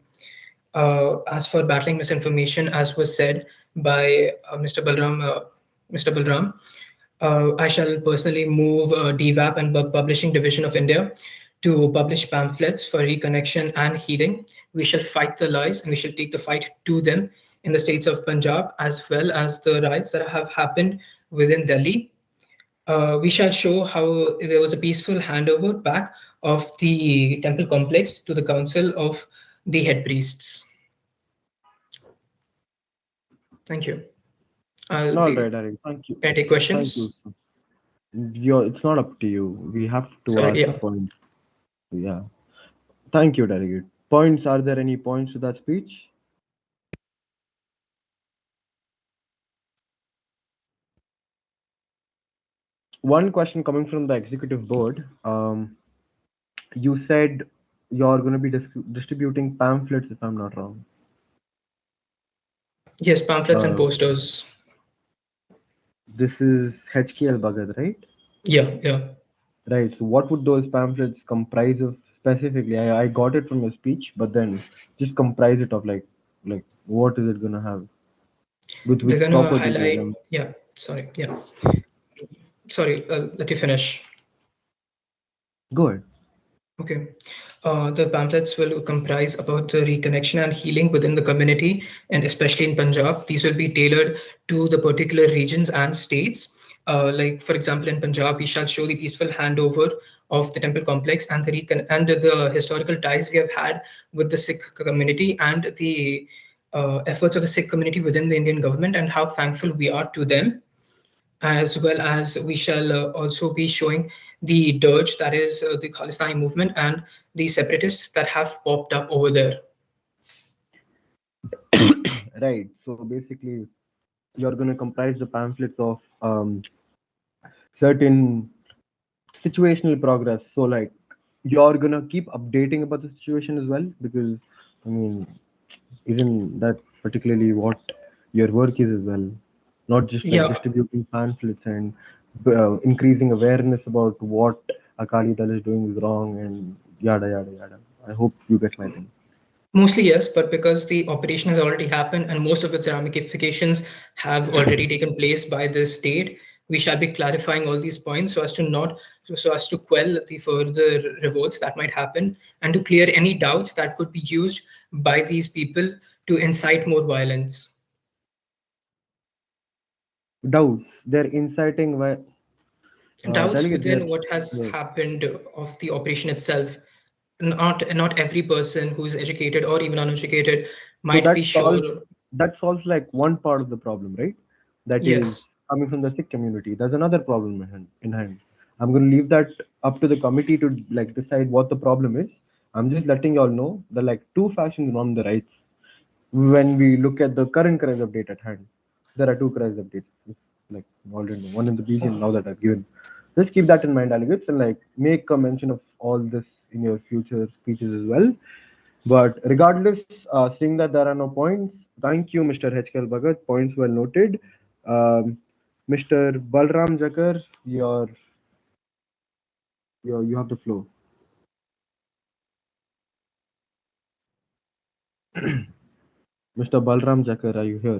As for battling misinformation, as was said by Mr. Balram, I shall personally move DVAP and Publishing Division of India to publish pamphlets for reconnection and healing. We shall fight the lies and we shall take the fight to them in the states of Punjab as well as the riots that have happened within Delhi. We shall show how there was a peaceful handover back of the temple complex to the council of the head priests. Thank you. All right, Eric. Thank you. Can I take questions? Thank you. It's not up to you. We have to ask points. Yeah. Thank you, Derek. Points. Are there any points to that speech? One question coming from the executive board. You said you're going to be distributing pamphlets, if I'm not wrong. Yes, pamphlets and posters. This is HKL Bhagat, right? Yeah. Right. So what would those pamphlets comprise of specifically? I got it from your speech, but then just comprise it of like what is it gonna have? With They're gonna proper highlight. details. Yeah. Sorry. Let you finish. Go ahead. Okay. The pamphlets will comprise about the reconnection and healing within the community, and especially in Punjab. These will be tailored to the particular regions and states. Like, for example, in Punjab, we shall show the peaceful handover of the temple complex and the historical ties we have had with the Sikh community and the efforts of the Sikh community within the Indian government and how thankful we are to them, as well as we shall also be showing the dirge, that is the Khalistani movement and the separatists that have popped up over there. Right. So basically, you're going to comprise the pamphlets of certain situational progress. So like you're going to keep updating about the situation as well, because I mean, isn't that particularly what your work is as well? Not just like distributing pamphlets and increasing awareness about what Akali Dal is doing is wrong and yada yada yada. I hope you get my thing. Mostly yes, but because the operation has already happened and most of its ramifications have already taken place by this date, we shall be clarifying all these points so as to quell the further revolts that might happen and to clear any doubts that could be used by these people to incite more violence. Doubts. They're inciting doubts within what has happened of the operation itself. Not every person who's educated or even uneducated might be sure. That solves like one part of the problem, right? That is coming from the Sikh community. There's another problem in hand. I'm going to leave that up to the committee to like decide what the problem is. I'm just letting y'all know that like two factions on the rights. When we look at the current crisis update at hand, there are two crisis updates. Like already know, one in the region now that I've given. Just keep that in mind, delegates, and like make a mention of all this in your future speeches as well. But regardless, seeing that there are no points, thank you, Mr. HKL Bhagat. Points well noted. Mr. Balram Jakar, you have the floor. Mr. Balram Jakar, are you here?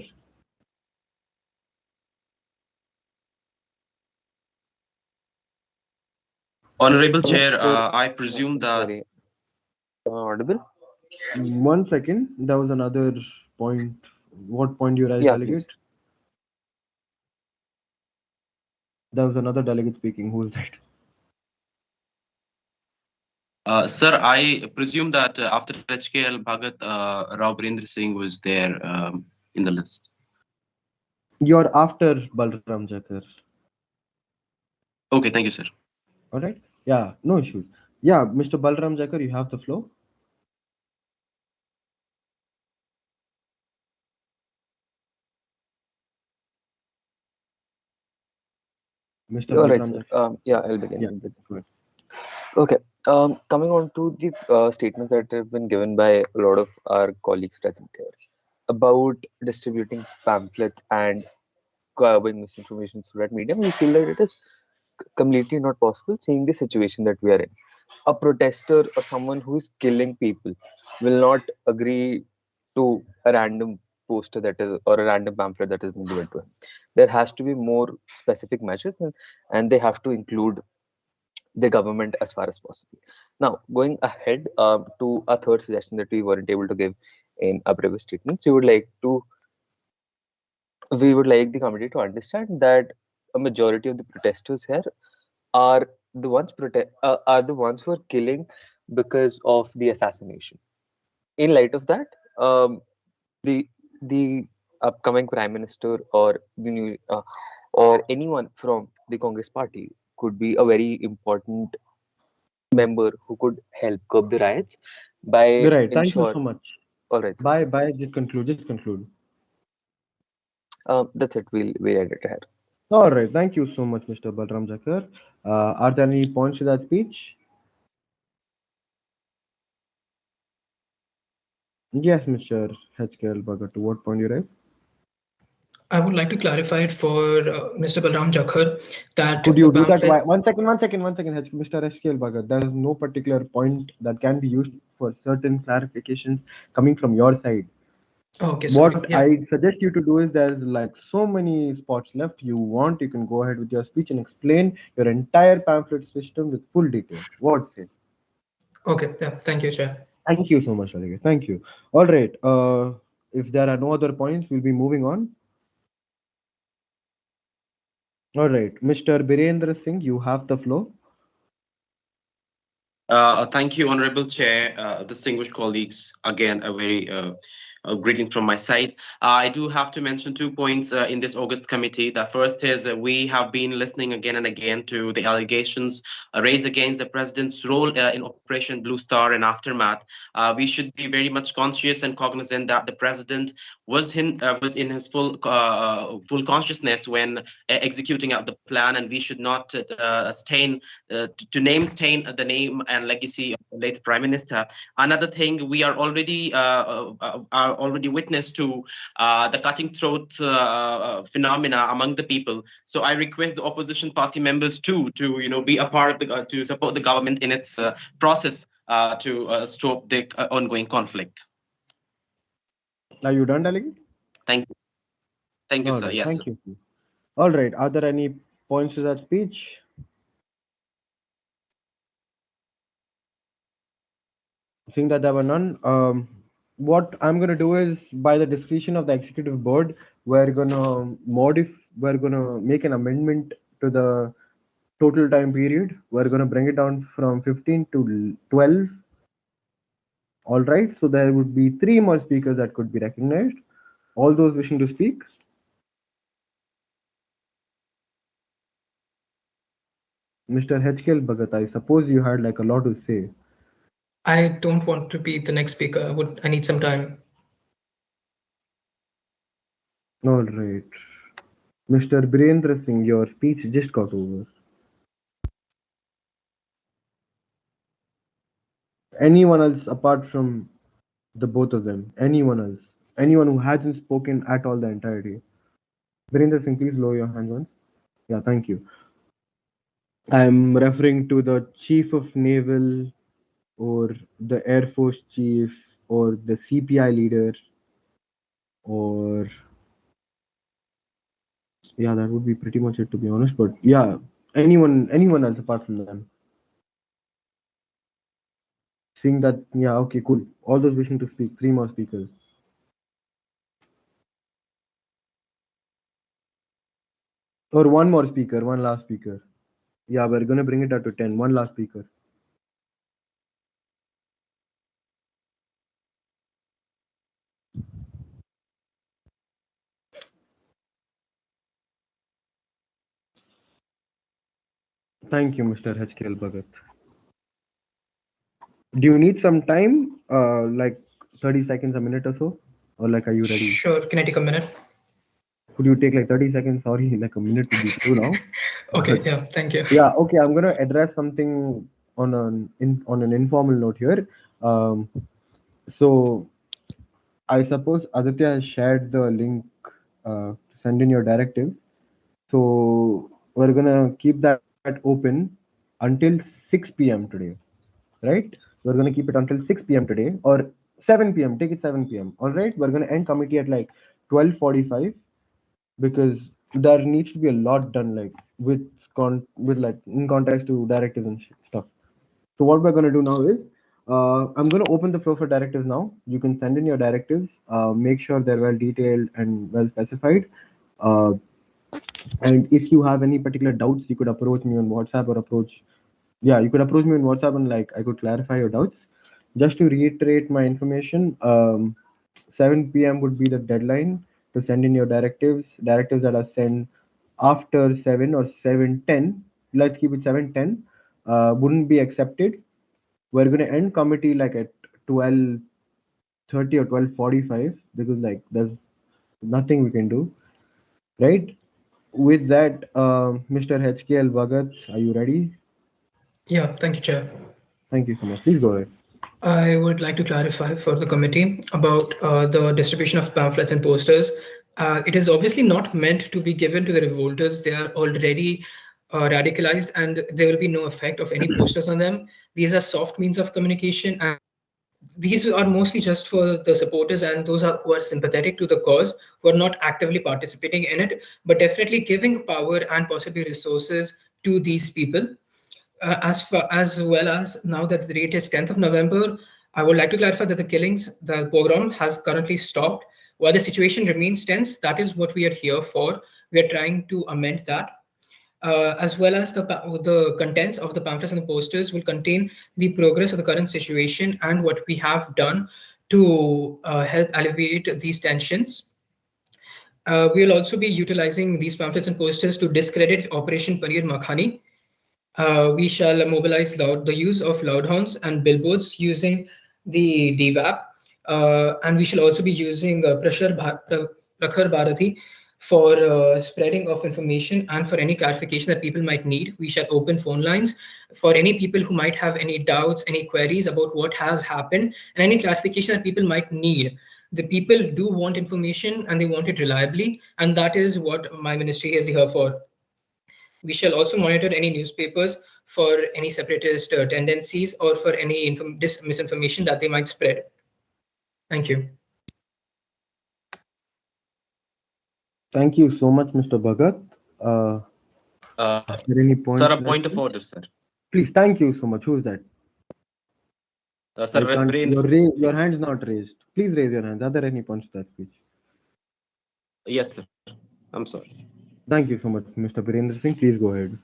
Honorable Chair, Sir, I presume that sorry, am I audible? 1 second. There was another point. What point you raised, Yeah, delegate? please. There was another delegate speaking. Who is that? Sir, I presume that after HKL Bhagat, Rao Birendra Singh was there in the list. You're after Balram Jakar. Okay, thank you, sir. All right. Yeah, no issues. Yeah, Mr. Balram Jakar, you have the floor. Mr. All right, Balram sir. Jakar. Yeah, I'll begin. Yeah, I'll begin. go ahead. Okay. Coming on to the statements that have been given by a lot of our colleagues present here about distributing pamphlets and curbing misinformation through that medium, we feel that it is completely not possible seeing the situation that we are in. A protester or someone who is killing people will not agree to a random poster that is or a random pamphlet that is being given to him. There has to be more specific measures, and they have to include the government as far as possible. Now, going ahead to a third suggestion that we weren't able to give in our previous statements, we would like the committee to understand that a majority of the protesters here are the ones who are killing because of the assassination. In light of that, the the upcoming prime minister or the new or anyone from the Congress party could be a very important member who could help curb the riots by Right. Thank you ensure. so much. All right, sir. Bye. Just conclude. Just conclude. That's it. We'll end it here. All right. Thank you so much, Mr. Balram Jakar. Are there any points to that speech? Yes, Mr. HKL Bhagat. To what point you raised? I would like to clarify it for Mr. Balram Jakhar that Could the you do that? pamphlets. 1 second, 1 second, 1 second, Mr. HKL Bhagat. There is no particular point that can be used for certain clarifications coming from your side. Okay, sorry. What Yeah. I suggest you to do is there's like so many spots left. You can go ahead with your speech and explain your entire pamphlet system with full detail. What's it? Okay. Yeah. Thank you, Chair. Thank you so much, Alige. Thank you. All right. If there are no other points, we'll be moving on. All right. Mr. Birendra Singh, you have the floor. Thank you, Honorable Chair, distinguished colleagues. Again, a very greeting from my side. I do have to mention 2 points in this August committee. The first is we have been listening again and again to the allegations raised against the president's role in Operation Blue Star and aftermath. We should be very much conscious and cognizant that the president was in his full consciousness when executing out the plan, and we should not stain the name and legacy of the late prime minister. Another thing, we are already witness to the cutting throat phenomena among the people. So I request the opposition party members too to be a part of to support the government in its process to stop the ongoing conflict. Are you done, delegate? Thank you. Thank you, All sir. right. Yes, Thank sir. you. All right. Are there any points to that speech? Seeing that there were none, what I'm going to do is, by the discretion of the executive board, we're going to make an amendment to the total time period. We're going to bring it down from 15 to 12. All right. So there would be 3 more speakers that could be recognized. All those wishing to speak. Mr. HKL Bhagat, I suppose you had like a lot to say. I don't want to be the next speaker. I need some time. All right. Mr. Birendra Singh, your speech just got over. Anyone else apart from the both of them? Anyone else? Anyone who hasn't spoken at all the entire day? Birendra Singh, please lower your hands once. Yeah, thank you. I'm referring to the Chief of Naval or the Air Force Chief or the CPI leader or yeah, that would be pretty much it to be honest. But yeah, anyone else apart from them. Seeing that, yeah, okay, cool. All those wishing to speak, 3 more speakers. Or 1 more speaker, 1 last speaker. Yeah, we're gonna bring it up to 10. 1 last speaker. Thank you, Mr. HKL Bhagat. Do you need some time? Like 30 seconds, a minute or so? Or like, are you ready? Sure. Can I take a minute? Could you take like 30 seconds? Sorry, like a minute would be too long. Okay. Yeah. Thank you. Yeah. Okay. I'm gonna address something on an informal note here. So I suppose Aditya has shared the link to send in your directives. So we're gonna keep that open until 6 p.m. today, right? We're gonna keep it until 6 p.m. today or 7 p.m. Take it 7 p.m. All right. We're gonna end committee at like 12:45 because there needs to be a lot done, like with like in context to directives and stuff. So what we're gonna do now is I'm gonna open the floor for directives now. You can send in your directives. Make sure they're well detailed and well specified. And if you have any particular doubts, you could approach me on WhatsApp or you could approach me on WhatsApp and like I could clarify your doubts. Just to reiterate my information, 7 p.m. would be the deadline to send in your directives. Directives that are sent after 7 or 7:10, let's keep it 7:10, wouldn't be accepted. We're going to end committee like at 12:30 or 12:45 because like there's nothing we can do, right? With that, Mr. HKL Bhagat, are you ready? Yeah. Thank you, Chair. Thank you so much. Please go ahead. I would like to clarify for the committee about the distribution of pamphlets and posters. It is obviously not meant to be given to the revolters. They are already radicalized and there will be no effect of any posters on them. These are soft means of communication and these are mostly just for the supporters and those who are sympathetic to the cause, who are not actively participating in it, but definitely giving power and possibly resources to these people. As well as now that the date is 10th of November, I would like to clarify that the pogrom has currently stopped. While the situation remains tense, that is what we are here for. We are trying to amend that. As well as the contents of the pamphlets and the posters will contain the progress of the current situation and what we have done to help alleviate these tensions. We will also be utilizing these pamphlets and posters to discredit Operation Paneer Makhani. We shall mobilize the use of loudhounds and billboards using the DVAP, and we shall also be using Prakhar Bharati for spreading of information and for any clarification that people might need. We shall open phone lines for any people who might have any doubts, any queries about what has happened, and any clarification that people might need. The people do want information and they want it reliably, and that is what my ministry is here for. We shall also monitor any newspapers for any separatist tendencies or for any misinformation that they might spread. Thank you. Thank you so much, Mr. Bhagat. Are there any points? Sir, a point of order, sir. Please, thank you so much. Who is that? Sir, your hand is not raised. Please raise your hand. Are there any points to that speech? Yes, sir. I'm sorry. Thank you so much, Mr. Birendra Singh. Please go ahead.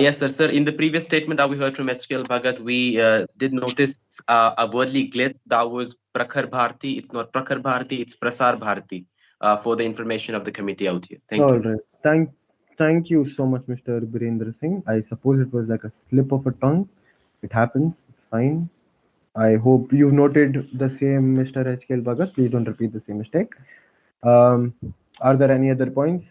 Yes, sir. Sir, in the previous statement that we heard from HKL Bhagat, we did notice a wordly glitch. That was Prakhar Bharati. It's not Prakhar Bharati, it's Prasar Bharati, for the information of the committee out here. Thank you. All right. Thank you so much, Mr. Birendra Singh. I suppose it was like a slip of a tongue. It happens. fine. I hope you've noted the same, Mr. HKL Bhagat. Please don't repeat the same mistake. Are there any other points?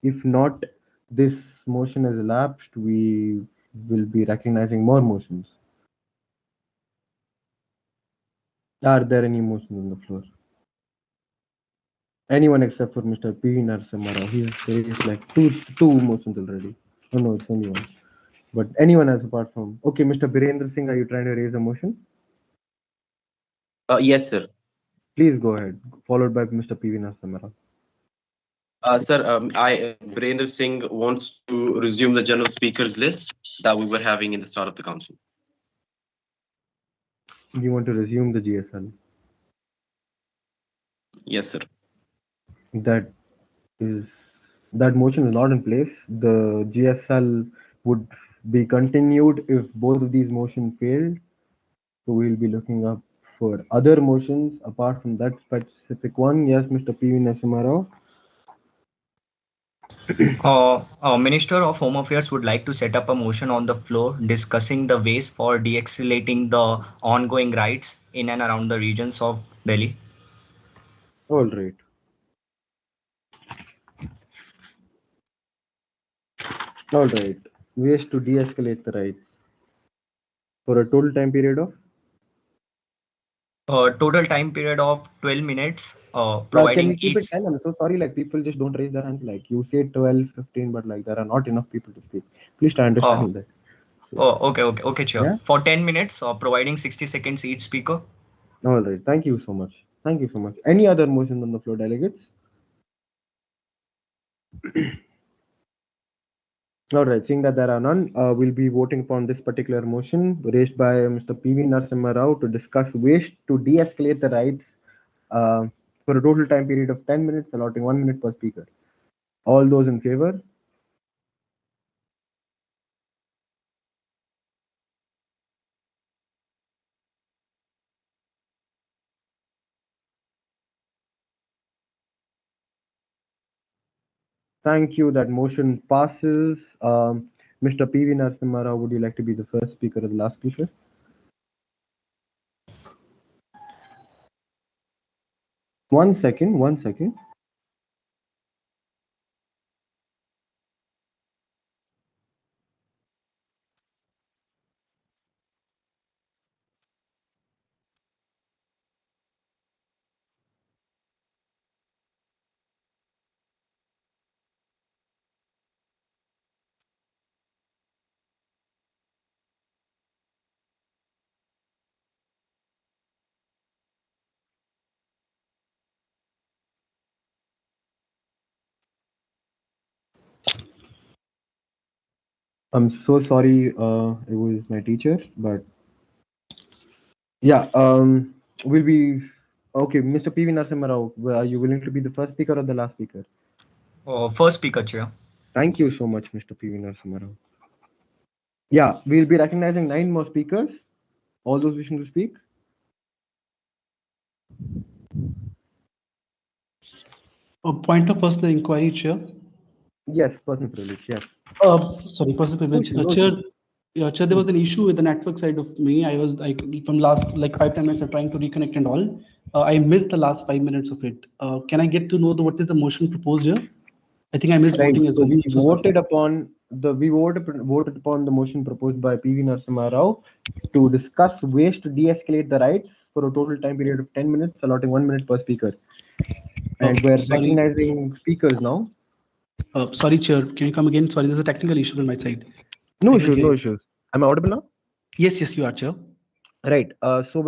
If not, this motion has elapsed. We will be recognizing more motions. Are there any motions on the floor? Anyone except for Mr. P. Narasimha Rao. He's raised like two motions already. Oh no, it's only one. But anyone else apart from? Okay, Mr. Birendra Singh, are you trying to raise a motion? Yes, sir. Please go ahead. Followed by Mr. P. Narasimha Rao. Sir, Birendra Singh wants to resume the general speakers list that we were having in the start of the council. You want to resume the GSL? Yes, sir. That motion is not in place. The GSL would be continued if both of these motions failed. So we'll be looking up for other motions apart from that specific one. Yes, Mr. P. Narasimha Rao. Minister of Home Affairs would like to set up a motion on the floor discussing the ways for de-escalating the ongoing riots in and around the regions of Delhi. All right. All right. Ways to de-escalate the riots for a total time period of? Total time period of 12 minutes, Can providing we keep it each... 10? I'm so sorry, like people just don't raise their hands. Like you say 12, 15, but like there are not enough people to speak. Please try to understand that. Okay, Chair. Yeah? For 10 minutes, providing 60 seconds each speaker. All right. Thank you so much. Thank you so much. Any other motions on the floor, delegates? All right. Seeing that there are none, we'll be voting upon this particular motion raised by Mr. P.V. Narasimha Rao to discuss ways to de-escalate the riots for a total time period of 10 minutes, allotting 1 minute per speaker. All those in favor? Thank you. That motion passes. Mr. P.V. Narasimha Rao, would you like to be the first speaker or the last speaker? One second. I'm so sorry. It was my teacher, but yeah. Will be okay. Mr. P.V. Narasimha Rao, are you willing to be the first speaker or the last speaker? First speaker, Chair. Thank you so much, Mr. P.V. Narasimha Rao. Yeah, we'll be recognizing 9 more speakers. All those wishing to speak. A point of personal inquiry, Chair. Yes, personal privilege. Yes. Sorry, personal privilege. No Chair, issues. yeah, Chair, there was an issue with the network side of me. I was like from last like 5-10 minutes of trying to reconnect and all. I missed the last 5 minutes of it. Can I get to know what is the motion proposed here? I think I missed voting as so well. we So voted upon the motion proposed by P.V. Narasimha Rao to discuss ways to de-escalate the riots for a total time period of 10 minutes, allotting 1 minute per speaker. And we're recognizing speakers now. Sorry, Chair. Can you come again? Sorry, there's a technical issue on my side. No issues. Am I audible now? Yes, you are, Chair. Right. So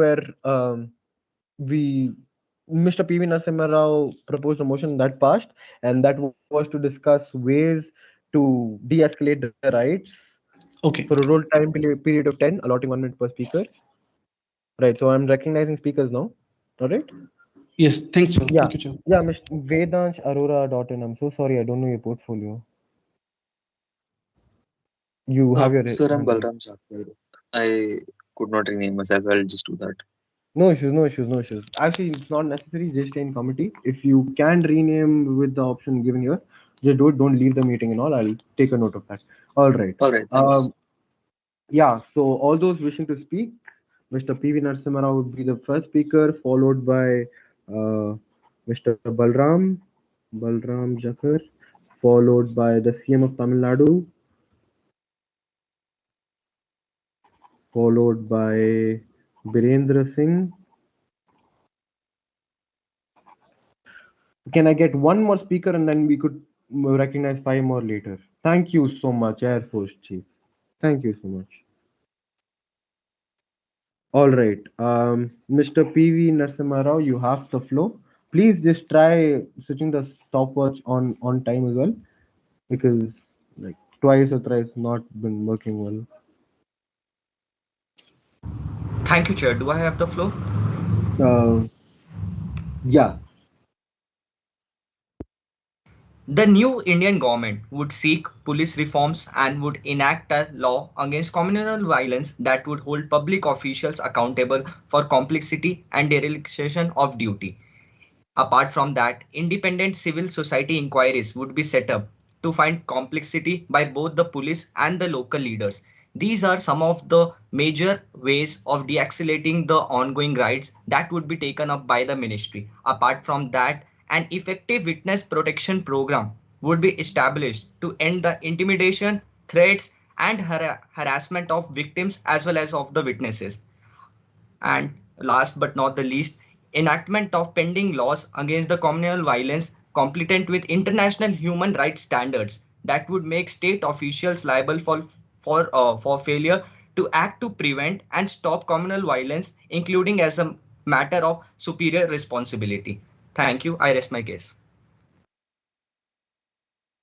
Mr. P.V. Narasimha Rao proposed a motion that passed, and that was to discuss ways to de-escalate the riots. Okay. For a total time period of 10, allotting 1 minute per speaker. Right. So I'm recognizing speakers now. All right. Yes. Thanks, Chair. Yeah. Thank you, Chair. Yeah, Mr. Vedansh Arora.in. I'm so sorry. I don't know your portfolio. You have your... Sir, I'm Balram Chakar. I could not rename myself. I'll just do that. No issues. Actually, it's not necessary. Just stay in committee. If you can rename with the option given here, just do it. Don't leave the meeting and all. I'll take a note of that. All right. All right. Thanks. Yeah, so all those wishing to speak, Mr. PV Narasimha would be the first speaker, followed by Mr. Balram Jakar, followed by the CM of Tamil Nadu, followed by Birendra Singh. Can I get one more speaker and then we could recognize five more later? Thank you so much, Air Force Chief. Thank you so much. All right, Mr. PV Narasimha Rao, you have the floor. Please just try switching the stopwatch on time as well, because like twice or thrice not been working well. Thank you, Chair. Do I have the floor? Uh, yeah. The new Indian government would seek police reforms and would enact a law against communal violence that would hold public officials accountable for complicity and dereliction of duty. Apart from that, independent civil society inquiries would be set up to find complexity by both the police and the local leaders. These are some of the major ways of de-escalating the ongoing riots that would be taken up by the ministry. Apart from that, an effective witness protection program would be established to end the intimidation, threats, and harassment of victims as well as of the witnesses. And last but not the least, enactment of pending laws against the communal violence compliant with international human rights standards that would make state officials liable for failure to act to prevent and stop communal violence, including as a matter of superior responsibility. Thank you. I rest my case.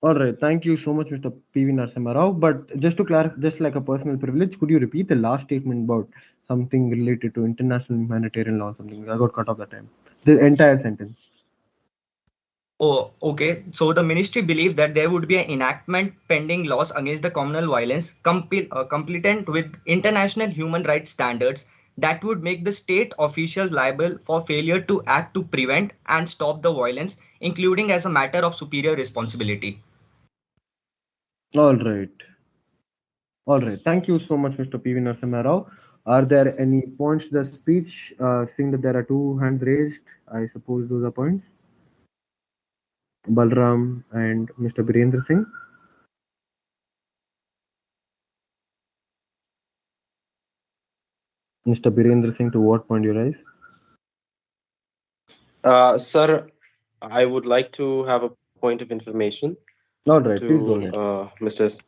All right. Thank you so much, Mr. PV Narasimha Rao. But just to clarify, just like a personal privilege, could you repeat the last statement about something related to international humanitarian law or something? I got cut off that time. The entire sentence. Oh, okay. So the ministry believes that there would be an enactment pending laws against the communal violence compliant with international human rights standards that would make the state officials liable for failure to act to prevent and stop the violence, including as a matter of superior responsibility. All right. All right. Thank you so much, Mr. PV Narasimha Rao. Are there any points to the speech? Seeing that there are two hands raised, I suppose those are points. Balram and Mr. Birendra Singh. Mr. Birendra Singh, to what point you rise? Sir, I would like to have a point of information All right, to please go ahead. Mr.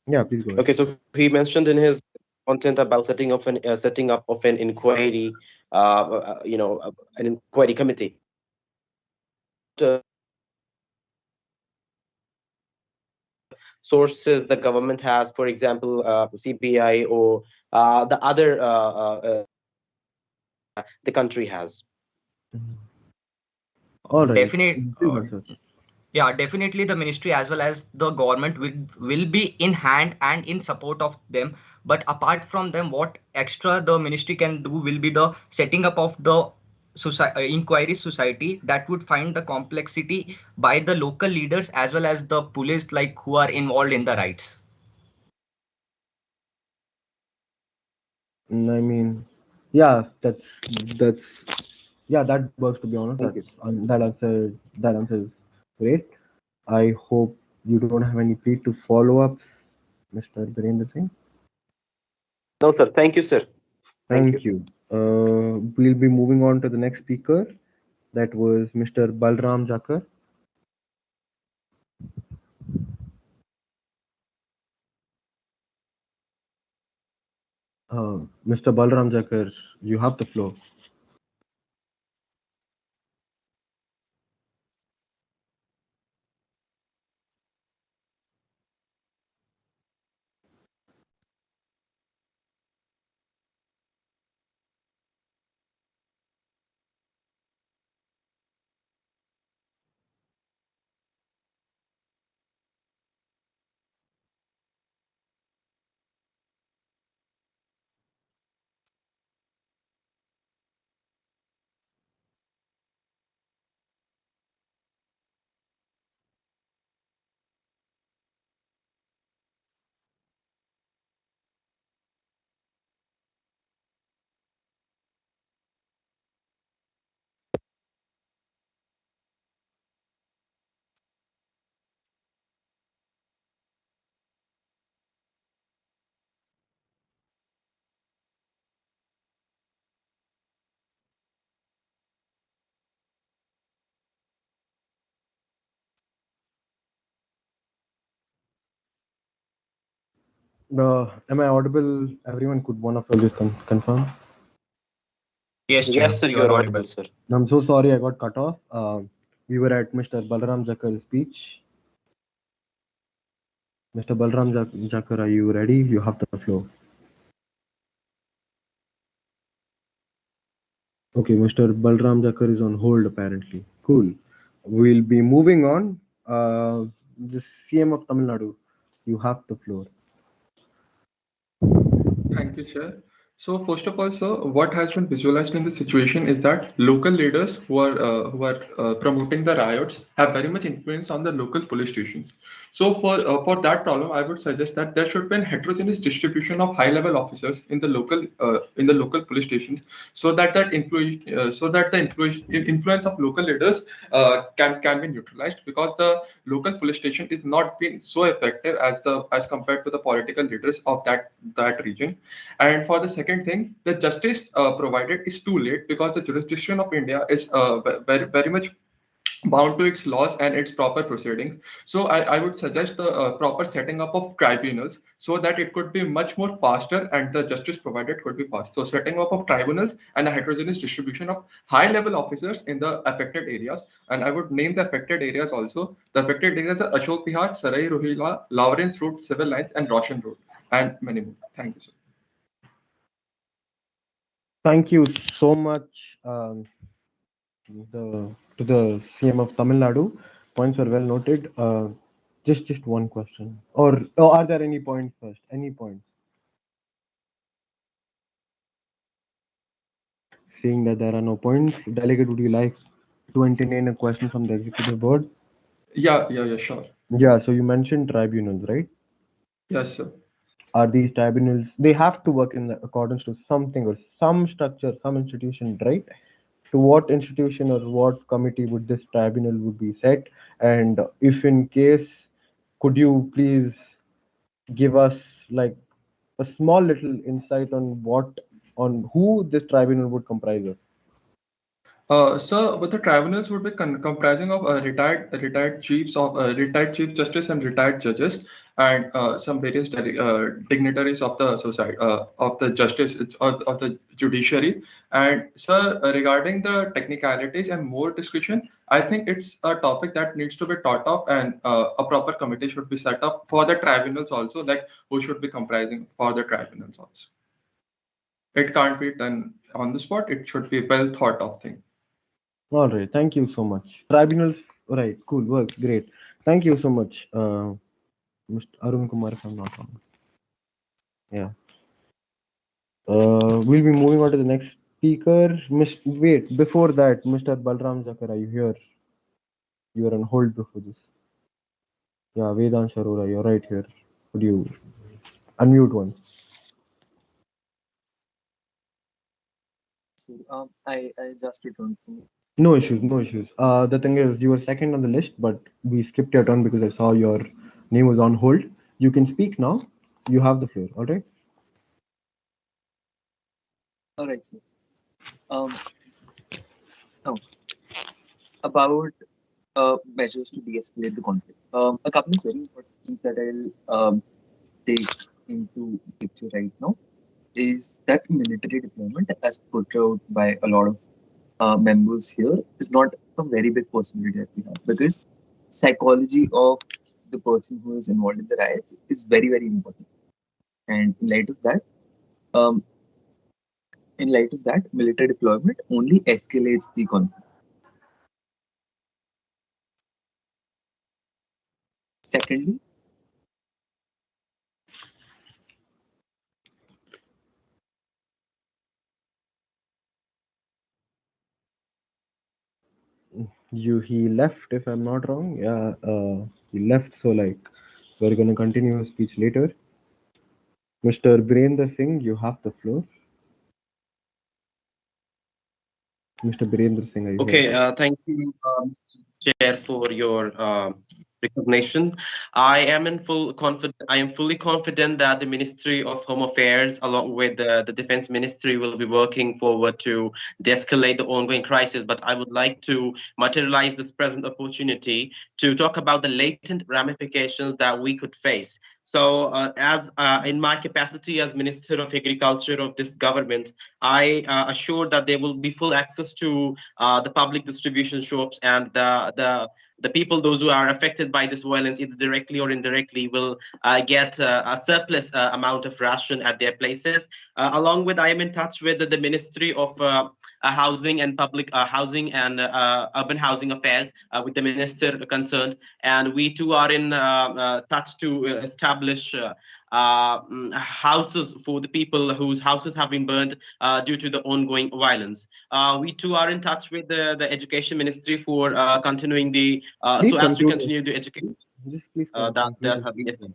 Yeah, please go ahead. Okay, so he mentioned in his content about setting up of an inquiry, an inquiry committee. Sources the government has, for example, CBI or the other the country has. All right. Definitely. Yeah, definitely the ministry as well as the government will be in hand and in support of them. But apart from them, what extra the ministry can do will be the setting up of the inquiry society that would find the complexity by the local leaders as well as the police like who are involved in the riots. I mean, yeah, that's yeah, that works to be honest. That answer is great. I hope you don't have any plea to follow ups, Mr. Birendra Singh. No, sir. Thank you, sir. Thank you. We'll be moving on to the next speaker. That was Mr. Balram Jakar. Mr. Balram Jakar, you have the floor. Am I audible? Everyone, could one of you just confirm? Yes, Chair, Yes, sir, you you are are audible. audible, sir. I'm so sorry I got cut off. We were at Mr. Balram Jakar's speech. Mr. Balram Jakar, are you ready? You have the floor. Okay, Mr. Balram Jakar is on hold apparently. Cool. We'll be moving on. The CM of Tamil Nadu, you have the floor. Thank you, Chair. So first of all, sir, what has been visualized in the situation is that local leaders who are promoting the riots have very much influence on the local police stations. So for that problem, I would suggest that there should be a heterogeneous distribution of high-level officers in the local police stations, so that the influence of local leaders can be neutralized, because the local police station is not being so effective as compared to the political leaders of that region. And for the second thing, the justice provided is too late, because the jurisdiction of India is very much bound to its laws and its proper proceedings. So I would suggest the proper setting up of tribunals, so that it could be much more faster and the justice provided could be fast. So setting up of tribunals and a heterogeneous distribution of high level officers in the affected areas. And I would name the affected areas also. The affected areas are Ashok Vihar, Sarai Rohila, Lawrence Road, Civil Lines, and Roshan Road, and many more. Thank you, sir. Thank you so much to the CM of Tamil Nadu. Points are well noted. Just one question. Or are there any points first? Any points? Seeing that there are no points, Delegate, would you like to entertain a question from the Executive Board? Yeah, sure. Yeah, so you mentioned tribunals, right? Yes, sir. Are these tribunals, they have to work in accordance to something or some structure, some institution, right? To what institution or what committee would this tribunal would be set? And if in case, could you please give us like a small little insight on who this tribunal would comprise of? So, but the tribunals would be comprising of retired chiefs of retired chief justice and retired judges, and some various dignitaries of the society of the justice of the judiciary. And sir, regarding the technicalities and more discussion, I think it's a topic that needs to be thought of, and a proper committee should be set up for the tribunals also, like who should be comprising for the tribunals also. It can't be done on the spot. It should be a well thought of thing. All right, thank you so much. Tribunals, right, cool, works, great. Thank you so much, Mr. Arun Kumar, if I'm not wrong. Yeah. We'll be moving on to the next speaker. Wait, before that, Mr. Balram Jakar, are you here? You are on hold before this. Yeah, Vedant Sharora, you're right here. Could you unmute once? So I just returned from. No issues, no issues. The thing is, you were second on the list, but we skipped your turn because I saw your name was on hold. You can speak now. You have the floor. All right. All right, sir. Now, about measures to de-escalate the conflict. A couple of very important things that I'll take into picture right now is that military deployment, as put out by a lot of members here, is not a very big possibility that we have, because psychology of the person who is involved in the riots is very, very important. And um, in light of that, military deployment only escalates the conflict. Secondly, He left, if I'm not wrong. Yeah, he left. So like, we're gonna continue his speech later. Mr. Birendra Singh, you have the floor. Mr. Birendra Singh, are you Okay, here? thank you, Chair, for your recognition. I am fully confident that the Ministry of Home Affairs, along with the Defense Ministry, will be working forward to de-escalate the ongoing crisis. But I would like to materialize this present opportunity to talk about the latent ramifications that we could face So as in my capacity as Minister of Agriculture of this government, I assure that there will be full access to the public distribution shops, and the people, those who are affected by this violence, either directly or indirectly, will get a surplus amount of ration at their places. Along with, I am in touch with the Ministry of Housing and Public Housing and Urban Housing Affairs, with the minister concerned, and we too are in touch to establish houses for the people whose houses have been burned due to the ongoing violence. We too are in touch with the Education Ministry for continuing the so as to continue the education that have been affected.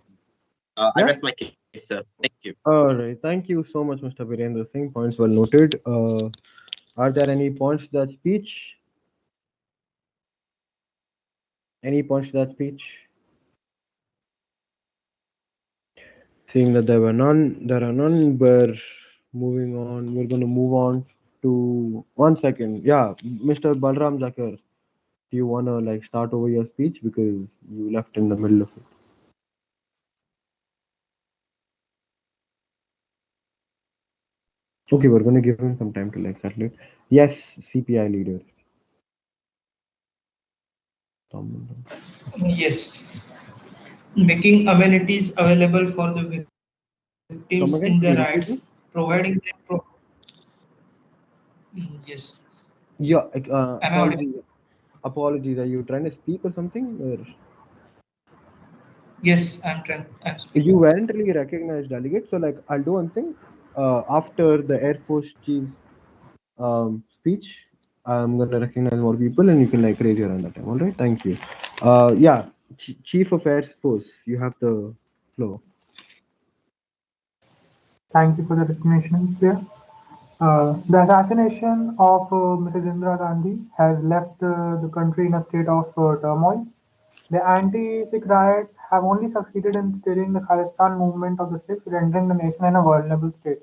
I rest my case, sir. Thank you. All right. Thank you so much, Mr. Virendra Singh. Points well noted. Are there any points to that speech? Any points to that speech? Seeing that there are none. We're moving on. We're going to move on to 1 second. Yeah, Mr. Balram Zakir, do you want to start over your speech because you left in the middle of it? Okay, we're going to give him some time to settle it. Yes, CPI leader. Yes. Making amenities available for the victims in their rights, providing them. Yes. Yeah. Apologies. Are you trying to speak or something? Or? Yes, I'm trying. You weren't really recognized delegate, so I'll do one thing. After the Air Force Chief's speech, I'm gonna recognize more people, and you can raise your hand at time. All right, thank you. Yeah, Chief of Air Force, you have the floor. Thank you for the recognition, Chair. The assassination of Mrs. Indira Gandhi has left the country in a state of turmoil. The anti-Sikh riots have only succeeded in stirring the Khalistan movement of the Sikhs, rendering the nation in a vulnerable state.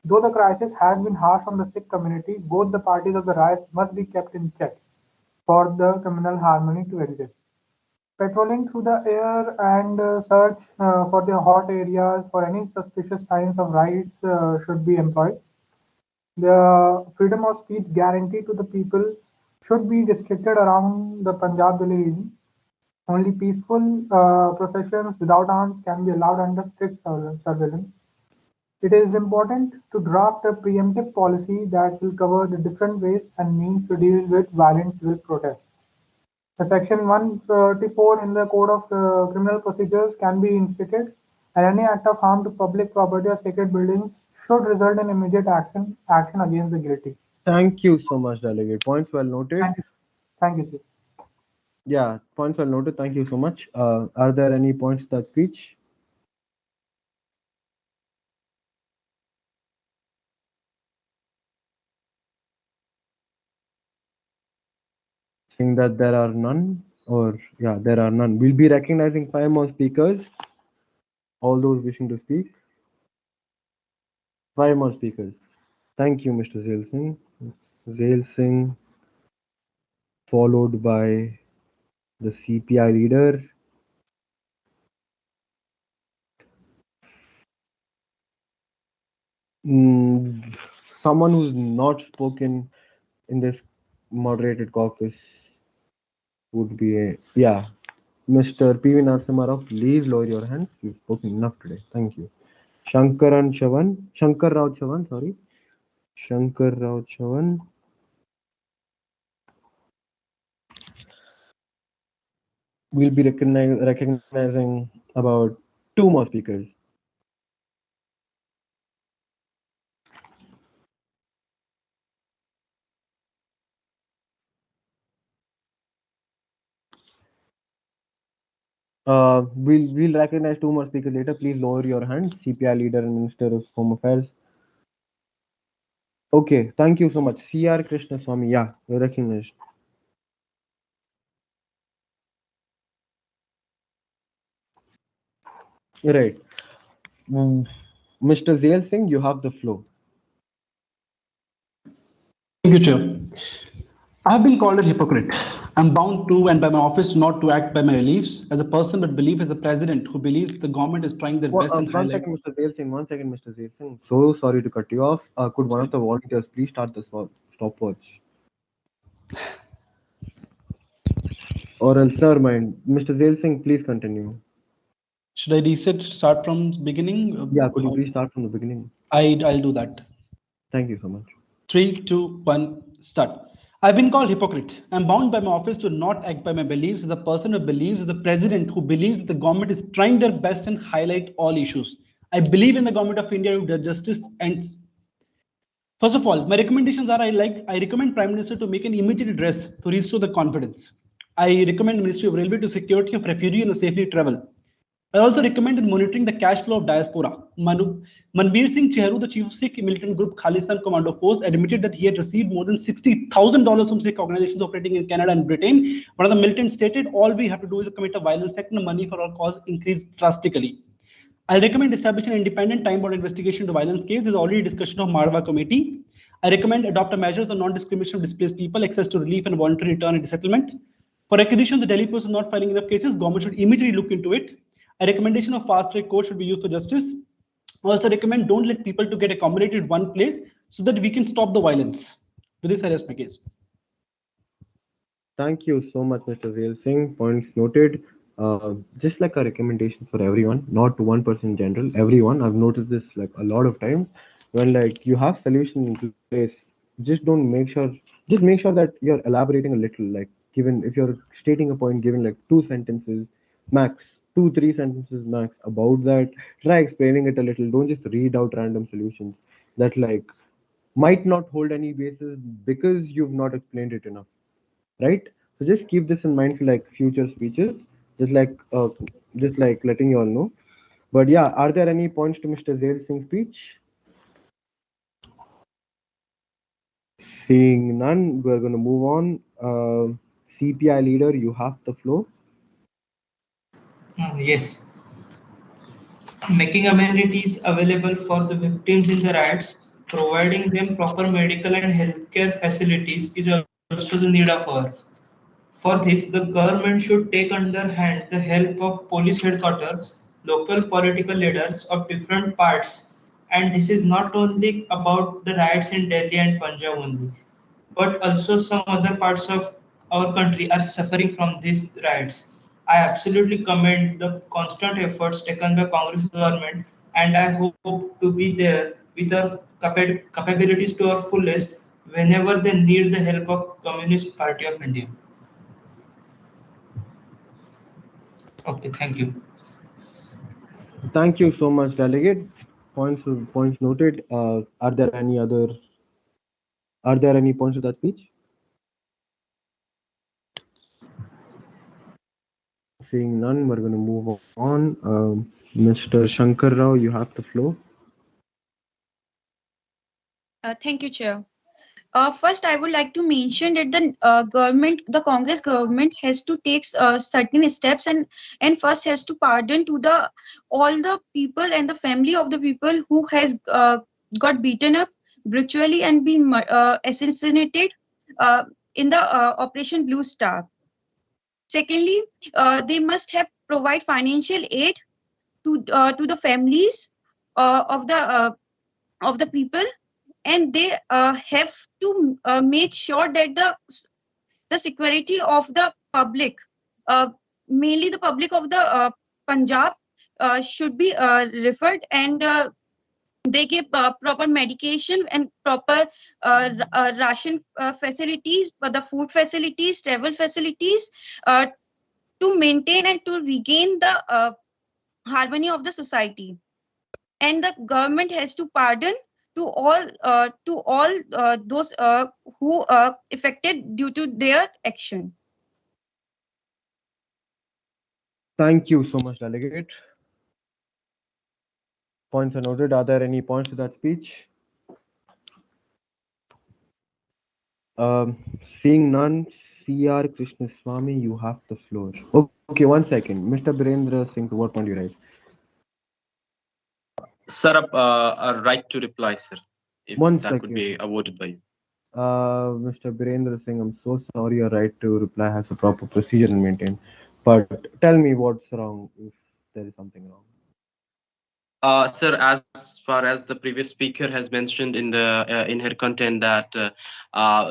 Though the crisis has been harsh on the Sikh community, both the parties of the riots must be kept in check for the communal harmony to exist. Patrolling through the air and search for the hot areas for any suspicious signs of riots should be employed. The freedom of speech guarantee to the people should be restricted around the Punjab Delhi region. Only peaceful processions without arms can be allowed under strict surveillance. It is important to draft a preemptive policy that will cover the different ways and means to deal with violent civil protests. The Section 134 in the Code of Criminal Procedures can be instituted, and any act of harm to public property or sacred buildings should result in immediate action against the guilty. Thank you so much, delegate. Points well noted. Thank you, Chief. Yeah, points well noted. Thank you so much. Are there any points to that speech? Seeing that there are none, there are none. We'll be recognizing 5 more speakers. All those wishing to speak. 5 more speakers. Thank you, Mr. Zail Singh. Zail Singh, followed by the CPI leader. Someone who's not spoken in this moderated caucus would be Mr. PV Narasimha. Please lower your hands. You've spoken enough today. Thank you. Shankar Rao Chavan, sorry. Shankar Rao Chavan. We'll be recognizing about 2 more speakers. We'll recognize 2 more speakers later. Please lower your hands. CPI leader and Minister of Home Affairs. Okay, thank you so much. CR Krishna Swami. Yeah, you're recognized. Right. Mr. Zail Singh, you have the floor. Thank you, Chair. I have been called a hypocrite I'm bound to and by my office not to act by my beliefs as a person but believe as a president who believes the government is trying their best and One highlight. second, Mr. Zail Singh. 1 second, Mr. Zail Singh. So sorry to cut you off. Could one of the volunteers please start the stopwatch? Or else, never mind. Mr. Zail Singh, please continue. Should I reset, start from beginning? Yeah, could you please start from the beginning? I'll do that. Thank you so much. 3, 2, 1, start. I've been called hypocrite. I'm bound by my office to not act by my beliefs as a person who believes, as the president who believes the government is trying their best and highlight all issues. I believe in the government of India who does justice and first of all, my recommendations are I recommend Prime Minister to make an immediate address to restore the confidence. I recommend Ministry of Railway to security of refugee and safely travel. I also recommend monitoring the cash flow of diaspora. Manbir Singh Chehru, the chief of Sikh militant group Khalistan Commando Force, admitted that he had received more than $60,000 from Sikh organizations operating in Canada and Britain. One of the militants stated, all we have to do is commit a violence act and the money for our cause increased drastically. I recommend establishing an independent time-bound investigation into violence case. There's already discussion of Marwa committee. I recommend adopt measures on non-discrimination of displaced people, access to relief and voluntary return and resettlement. For acquisition, the Delhi police is not filing enough cases. Government should immediately look into it. A recommendation of fast-track court should be used for justice. Also recommend don't let people to get accommodated in one place so that we can stop the violence. With this, I rest my case. Thank you so much, Mr. Zail Singh. Points noted. Just like a recommendation for everyone, not to one person in general, everyone. I've noticed this like a lot of times when like you have solution in place, just make sure that you're elaborating a little. Like given if you're stating a point, given like 2 sentences max, 2-3 sentences max about that, try explaining it a little. Don't just read out random solutions that like might not hold any basis because you've not explained it enough. Right? So just keep this in mind for like future speeches, just like letting you all know. But yeah, are there any points to Mr. Zail Singh's speech? Seeing none, we're going to move on. CPI leader, you have the floor. Yes. Making amenities available for the victims in the riots, providing them proper medical and healthcare facilities is also the need of our. For this, the government should take under hand the help of police headquarters, local political leaders of different parts. And this is not only about the riots in Delhi and Punjab only, but also some other parts of our country are suffering from these riots. I absolutely commend the constant efforts taken by Congress government, and I hope to be there with our capabilities to our fullest whenever they need the help of Communist Party of India. Okay, thank you. Thank you so much, delegate. Points noted. Are there any points to that speech? Seeing none, we're going to move on. Mr. Shankar Rao, you have the floor. Thank you, Chair. First, I would like to mention that the Congress government has to take certain steps and first has to pardon to all the people and the family of the people who has got beaten up brutally and been assassinated in the Operation Blue Star. Secondly, they must have provide financial aid to the families of the people, and they have to make sure that the security of the public, mainly the public of the Punjab, should be referred, and they give proper medication and proper ration facilities, the food facilities, travel facilities, to maintain and to regain the harmony of the society. And the government has to pardon to all those who affected due to their action. Thank you so much, delegate. Points are noted. Are there any points to that speech? Seeing none, C.R. Krishnaswamy, you have the floor. Okay, 1 second. Mr. Birendra Singh, to what point do you raise? Sir, a right to reply, sir, if that could be awarded by you. Mr. Birendra Singh, I'm so sorry. Your right to reply has a proper procedure and maintained. But tell me what's wrong if there is something wrong. Sir, as far as the previous speaker has mentioned in her content that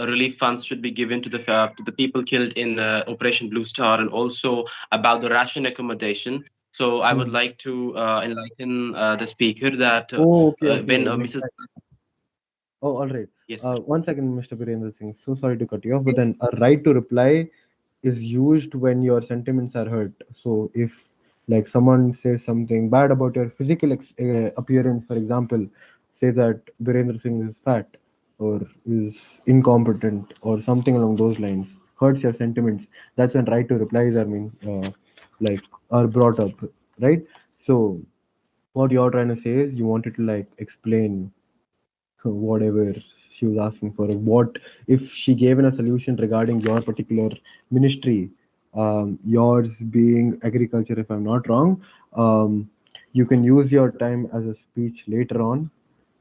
relief funds should be given to the people killed in Operation Blue Star, and also about the ration accommodation. So I would like to enlighten the speaker that Oh, okay, when okay. Mrs. Oh, all right. Yes, sir. One second, Mr. Birendra Singh. So sorry to cut you off, but then a right to reply is used when your sentiments are hurt. So if like someone says something bad about your physical appearance, for example, say that Birendra Singh is fat or is incompetent or something along those lines, hurts your sentiments. That's when right to replies are like are brought up, right? So what you're trying to say is you wanted to like explain whatever she was asking for. What if she gave in a solution regarding your particular ministry, yours being agriculture, if I'm not wrong? You can use your time as a speech later on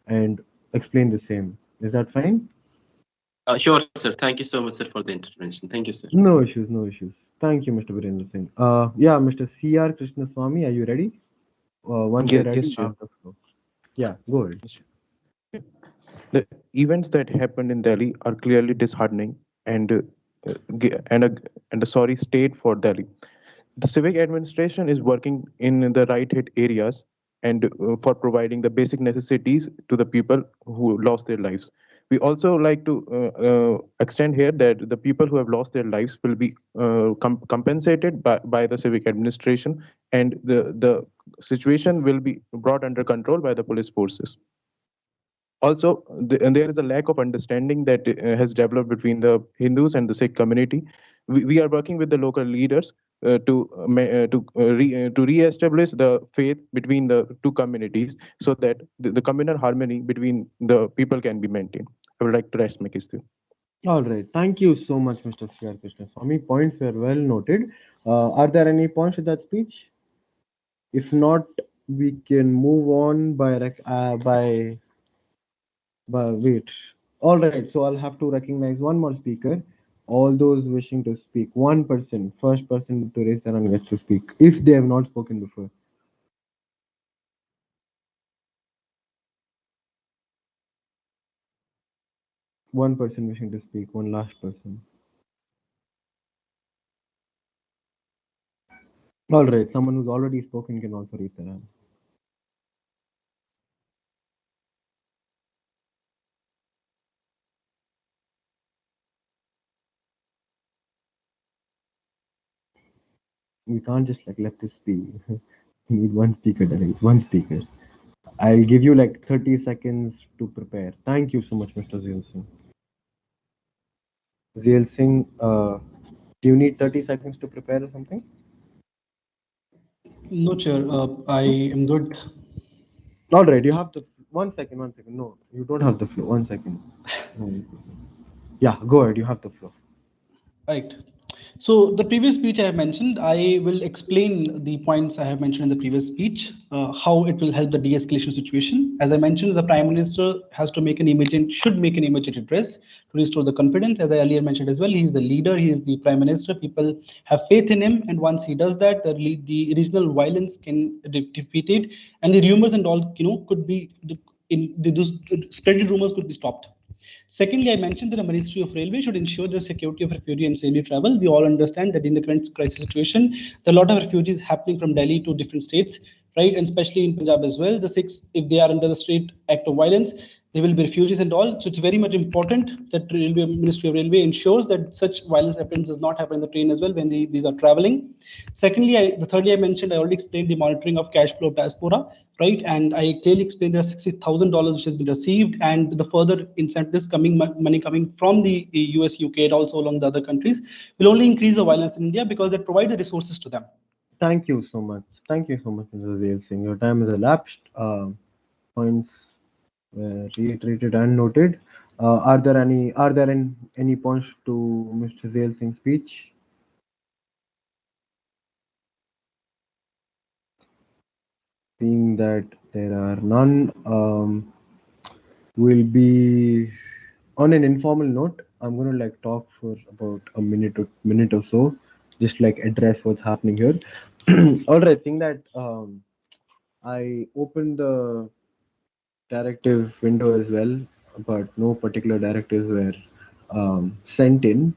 and explain the same. Is that fine? Sure, sir. Thank you so much, sir, for the intervention. Thank you, sir. No issues, no issues. Thank you, Mr. Virendra Singh. Yeah, Mr. C.R. Krishnaswamy, are you ready? Once you're Yes, ready, yes, you sure. have the floor. Yeah, go ahead. Yes, sure. The events that happened in Delhi are clearly disheartening and and a sorry state for Delhi. The civic administration is working in the right hit areas and for providing the basic necessities to the people who lost their lives. We also like to extend here that the people who have lost their lives will be compensated by the civic administration, and the situation will be brought under control by the police forces. Also, and there is a lack of understanding that has developed between the Hindus and the Sikh community. We are working with the local leaders to re-establish the faith between the two communities, so that the communal harmony between the people can be maintained. I would like to rest my case there. All right. Thank you so much, Mr. C.R. Krishnaswamy. Points were well noted. Are there any points to that speech? If not, we can move on by wait. All right. So I'll have to recognize one more speaker. All those wishing to speak. One person, first person to raise their hand gets to speak if they have not spoken before. One person wishing to speak. One last person. All right. Someone who's already spoken can also raise their hand. We can't just like let this be. We need one speaker, Derek. One speaker. I'll give you like 30 seconds to prepare. Thank you so much, Mr. Zail Singh. Zail Singh, do you need 30 seconds to prepare or something? No, Chair. I am good. All right, you have the 1 second, 1 second. No, you don't have the floor. 1 second. Yeah, go ahead. You have the floor. Right. So the previous speech I have mentioned, I will explain the points I have mentioned in the previous speech, how it will help the de-escalation situation. As I mentioned, the Prime Minister has to make should make an immediate address to restore the confidence. As I earlier mentioned as well, he is the leader, he is the Prime Minister. People have faith in him, and once he does that, the regional violence can be defeated, and the rumors and all, could be those spreaded rumors could be stopped. Secondly, I mentioned that the Ministry of Railway should ensure the security of refugee and safety travel. We all understand that in the current crisis situation, there are a lot of refugees happening from Delhi to different states, right? And especially in Punjab as well. The Sikhs, if they are under the state act of violence, they will be refugees and all. So it's very much important that Ministry of Railway ensures that such violence happens does not happen in the train as well when these are traveling. Secondly, thirdly, I mentioned, I already explained the monitoring of cash flow diaspora, right? And I clearly explained there are $60,000 which has been received, and the further incentives money coming from the US, UK, and also along the other countries will only increase the violence in India because they provide the resources to them. Thank you so much. Thank you so much, Mr. Zail Singh. Your time has elapsed. Points were reiterated and noted. Are there any points to Mr. Zail Singh's speech? Seeing that there are none, we'll be on an informal note, I'm gonna like talk for about a minute or so, just like address what's happening here. All right, thing that I opened the directive window as well, but no particular directives were sent in.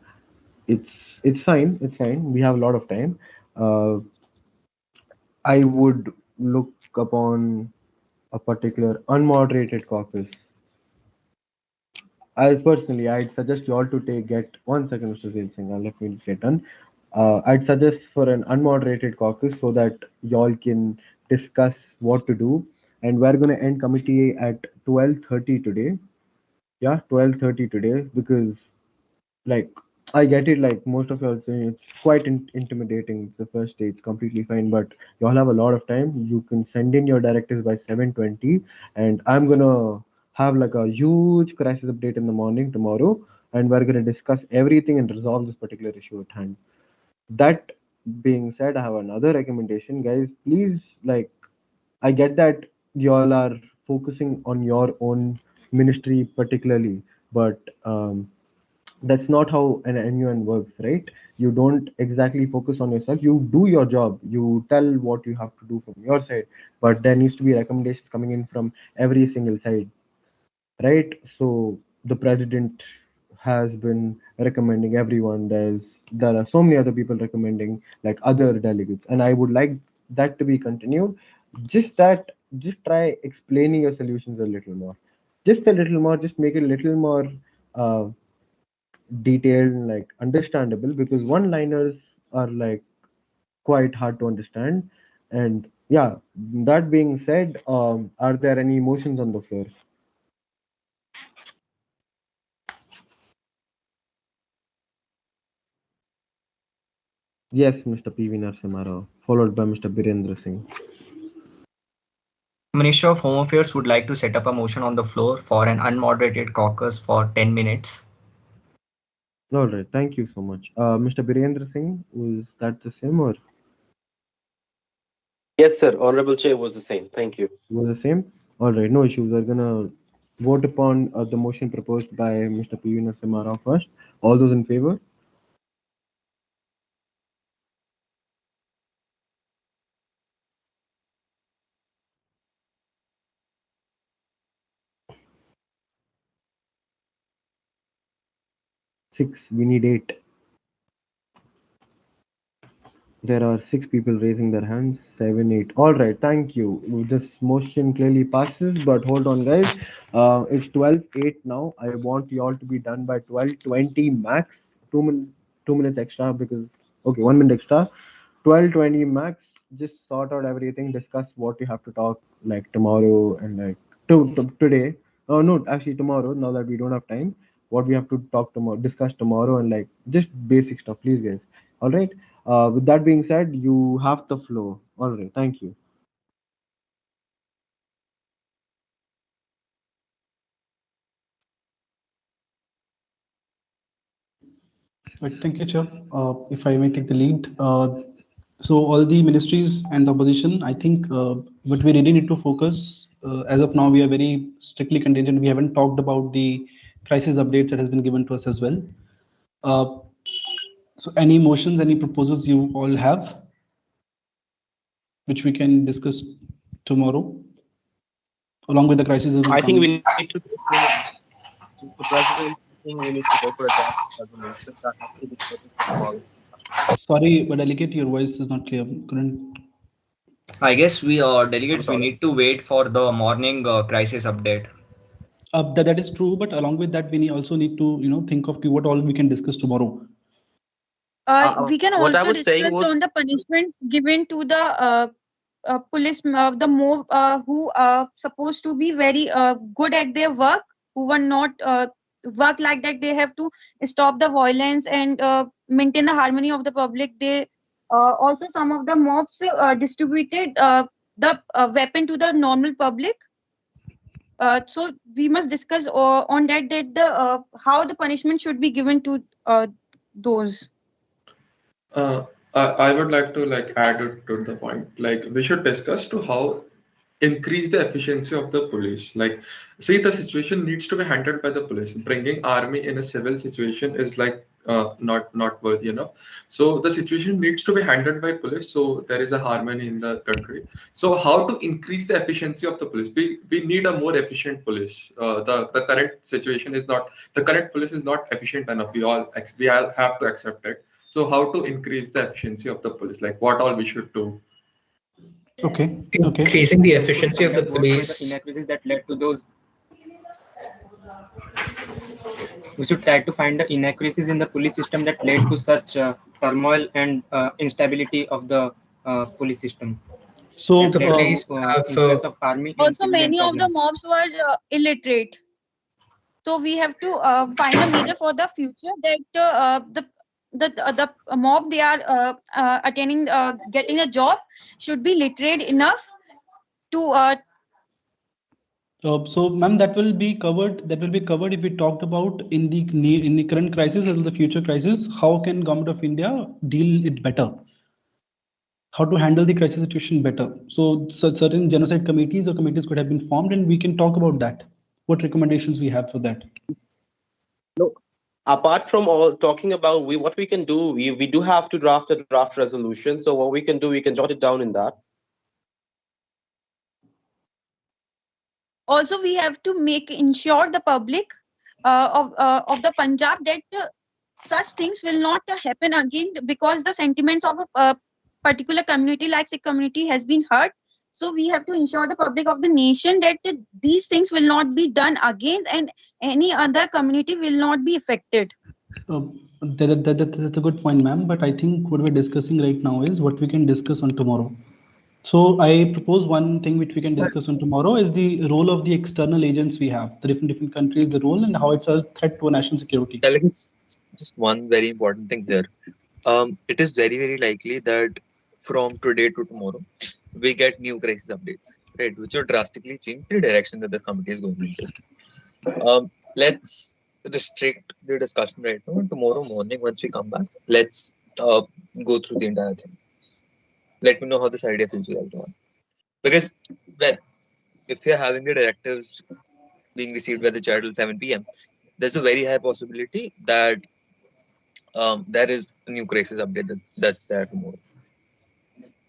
It's it's fine. It's fine. We have a lot of time. Uh, I would look upon a particular unmoderated caucus. I personally, I'd suggest you all to get 1 second, Mr. Zain Singh. Let me get done. I'd suggest for an unmoderated caucus so that y'all can discuss what to do. And we're gonna end committee at 12:30 today. Yeah, 12:30 today because like I get it. Like most of y'all saying, it's quite intimidating. It's the first day. It's completely fine, but y'all have a lot of time. You can send in your directives by 7:20, and I'm gonna have like a huge crisis update in the morning tomorrow, and we're gonna discuss everything and resolve this particular issue at hand. That being said, I have another recommendation, guys. Please, like, I get that y'all are focusing on your own ministry particularly, but that's not how an NUN works, right? You don't exactly focus on yourself. You do your job. You tell what you have to do from your side, but there needs to be recommendations coming in from every single side, right? So the president has been recommending everyone. There are so many other people recommending like other delegates, and I would like that to be continued. Just try explaining your solutions a little more, just a little more. Just make it a little more uh, detailed and like understandable because one liners are like quite hard to understand. And yeah, that being said, are there any emotions on the floor? Yes, Mr. PV Narasimha, followed by Mr. Birendra Singh. Minister of Home Affairs would like to set up a motion on the floor for an unmoderated caucus for 10 minutes. All right, thank you so much. Mr. Birendra Singh, was that the same or Yes, sir. Honorable Chair was the same. Thank you. was the same? All right, no issues. We're gonna vote upon the motion proposed by Mr. PV Narasimha first. All those in favor? Six. We need eight. There are six people raising their hands. 7, 8. All right, thank you. This motion clearly passes, but hold on, guys. It's 12:08 now. I want you all to be done by 12:20 max. 2 minutes extra because okay, 1 minute extra. 12:20 max. Just sort out everything. Discuss what you have to talk like tomorrow and like today. Oh no, actually tomorrow. Now that we don't have time, what we have to talk tomorrow, discuss tomorrow, and like just basic stuff, please, guys. All right. With that being said, you have the floor. All right, thank you. Right, thank you, Chair. If I may take the lead. So all the ministries and the opposition, I think what we really need to focus, as of now, we are very strictly contingent. We haven't talked about the crisis updates that has been given to us as well. So any motions, any proposals you all have, which we can discuss tomorrow, along with the crisis. I think we need to, Mr. President, I think we need to go for a draft resolution that has to be discussed tomorrow. Sorry, but delegate, your voice is not clear. Couldn't. I guess we delegates, we need to wait for the morning crisis update. That is true, but along with that, we also need to think of what all we can discuss tomorrow. We can also discuss on the punishment given to the police, the mob who are supposed to be very good at their work, who were not work like that. They have to stop the violence and maintain the harmony of the public. They also, some of the mobs distributed the weapon to the normal public. So we must discuss on that the how the punishment should be given to those. I would like to like add it to the point. Like we should discuss to how increase the efficiency of the police. Like, see, the situation needs to be handled by the police. Bringing army in a civil situation is like not worthy enough. So the situation needs to be handled by police. So there is a harmony in the country. So how to increase the efficiency of the police? We need a more efficient police. The current situation is not, the current police is not efficient enough. We all have to accept it. So how to increase the efficiency of the police? Like what all we should do? Okay. Increasing the efficiency of the police. Inequities that led to those. We should try to find the inequities in the police system that led to such turmoil and instability of the police system. So the police influence of army. Also, many of the mobs were illiterate. So we have to find a measure for the future that the mob they are attaining getting a job should be literate enough to so ma'am, that will be covered if we talked about in the current crisis as well as the future crisis. How can government of India deal it better? How to handle the crisis situation better? So certain genocide committees or committees could have been formed, and we can talk about that. What recommendations we have for that? No, apart from all talking about what we can do, we do have to draft a draft resolution. So what we can do, we can jot it down in that. also we have to ensure the public of the Punjab that such things will not happen again, because the sentiments of a particular community like Sikh community has been hurt. So we have to ensure the public of the nation that these things will not be done again and any other community will not be affected. That's a good point, ma'am. But I think what we're discussing right now is what we can discuss on tomorrow. So I propose one thing which we can discuss on tomorrow is the role of the external agents we have, the different countries, the role and how it's a threat to our national security. Delegates, just one very important thing here. It is very likely that from today to tomorrow, we get new crisis updates, right, which will drastically change the direction that this committee is going into. Let's restrict the discussion right now, and tomorrow morning, once we come back, let's go through the entire thing. Let me know how this idea feels with everyone. Because, well, if you're having the directives being received by the chair till 7 p.m., there's a very high possibility that there is a new crisis update that's there tomorrow.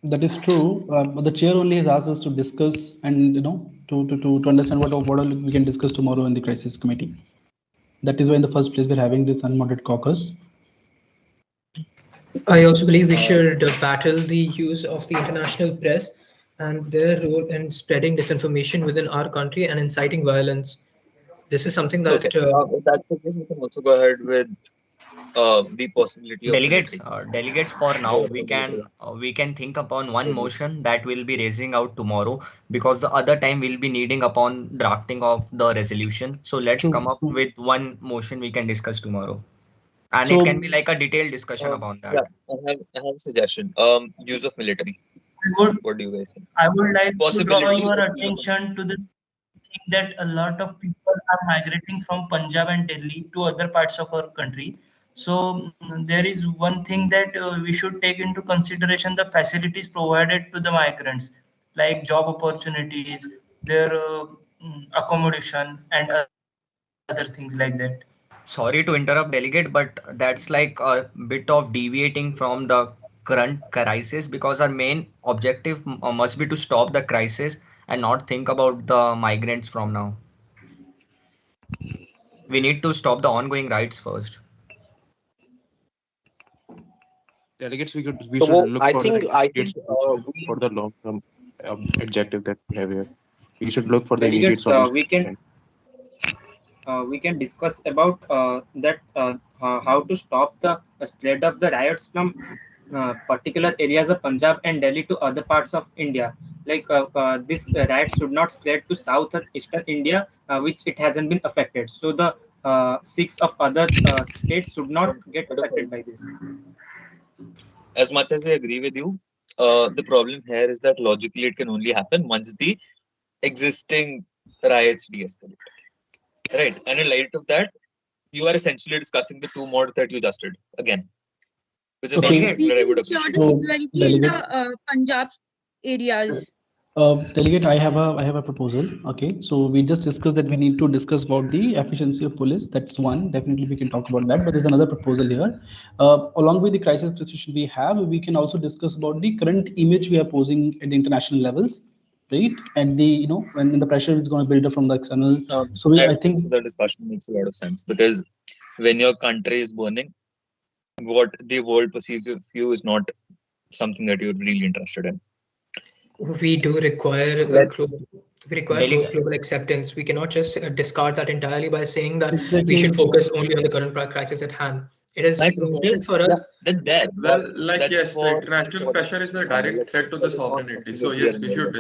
That is true, but the chair only has asked us to discuss and to understand what all we can discuss tomorrow in the crisis committee. That is why in the first place we're having this unmonitored caucus. I also believe we should battle the use of the international press and their role in spreading disinformation within our country and inciting violence. This is something that. Okay. That's the case. We can also go ahead with the possibility of delegates. For now, we can think upon one motion that will be raising out tomorrow, because the other time we'll be needing upon drafting of the resolution. So let's come up with one motion we can discuss tomorrow. And it can be like a detailed discussion about that. Yeah, I have a suggestion. Use of military. What do you guys think? I would like to draw your attention to the thing that a lot of people are migrating from Punjab and Delhi to other parts of our country. So there is one thing that we should take into consideration: the facilities provided to the migrants, like job opportunities, their accommodation, and other things like that. Sorry to interrupt, delegate, but that's like a bit of deviating from the current crisis, because our main objective must be to stop the crisis and not think about the migrants from now. We need to stop the ongoing riots first. Delegates, we should look for the long-term objective that we have here. We should look for the immediate solution. We can discuss about how to stop the spread of the riots from particular areas of Punjab and Delhi to other parts of India. Like this riot should not spread to south or eastern India, which it hasn't been affected. So the Sikhs of other states should not get affected by this. As much as I agree with you, the problem here is that logically it can only happen once the existing riots de-escalate. Right, and in light of that, you are essentially discussing the two mods that you just did again, which is not something that I would appreciate. The security in the Punjab areas. Delegate, I have a proposal. Okay, so we just discussed that we need to discuss about the efficiency of police. That's one. Definitely, we can talk about that. But there's another proposal here. Along with the crisis position we have, we can also discuss about the current image we are posing at the international levels, right? And the when the pressure is going to build up from the external. So I think the discussion makes a lot of sense, because when your country is burning, what the world perceives of you is not something that you're really interested in. We do require global acceptance. We cannot just discard that entirely by saying that we should focus only on the current crisis at hand. It is important for us. Well, like yes, the international pressure is a direct threat to the sovereignty. So yes, we should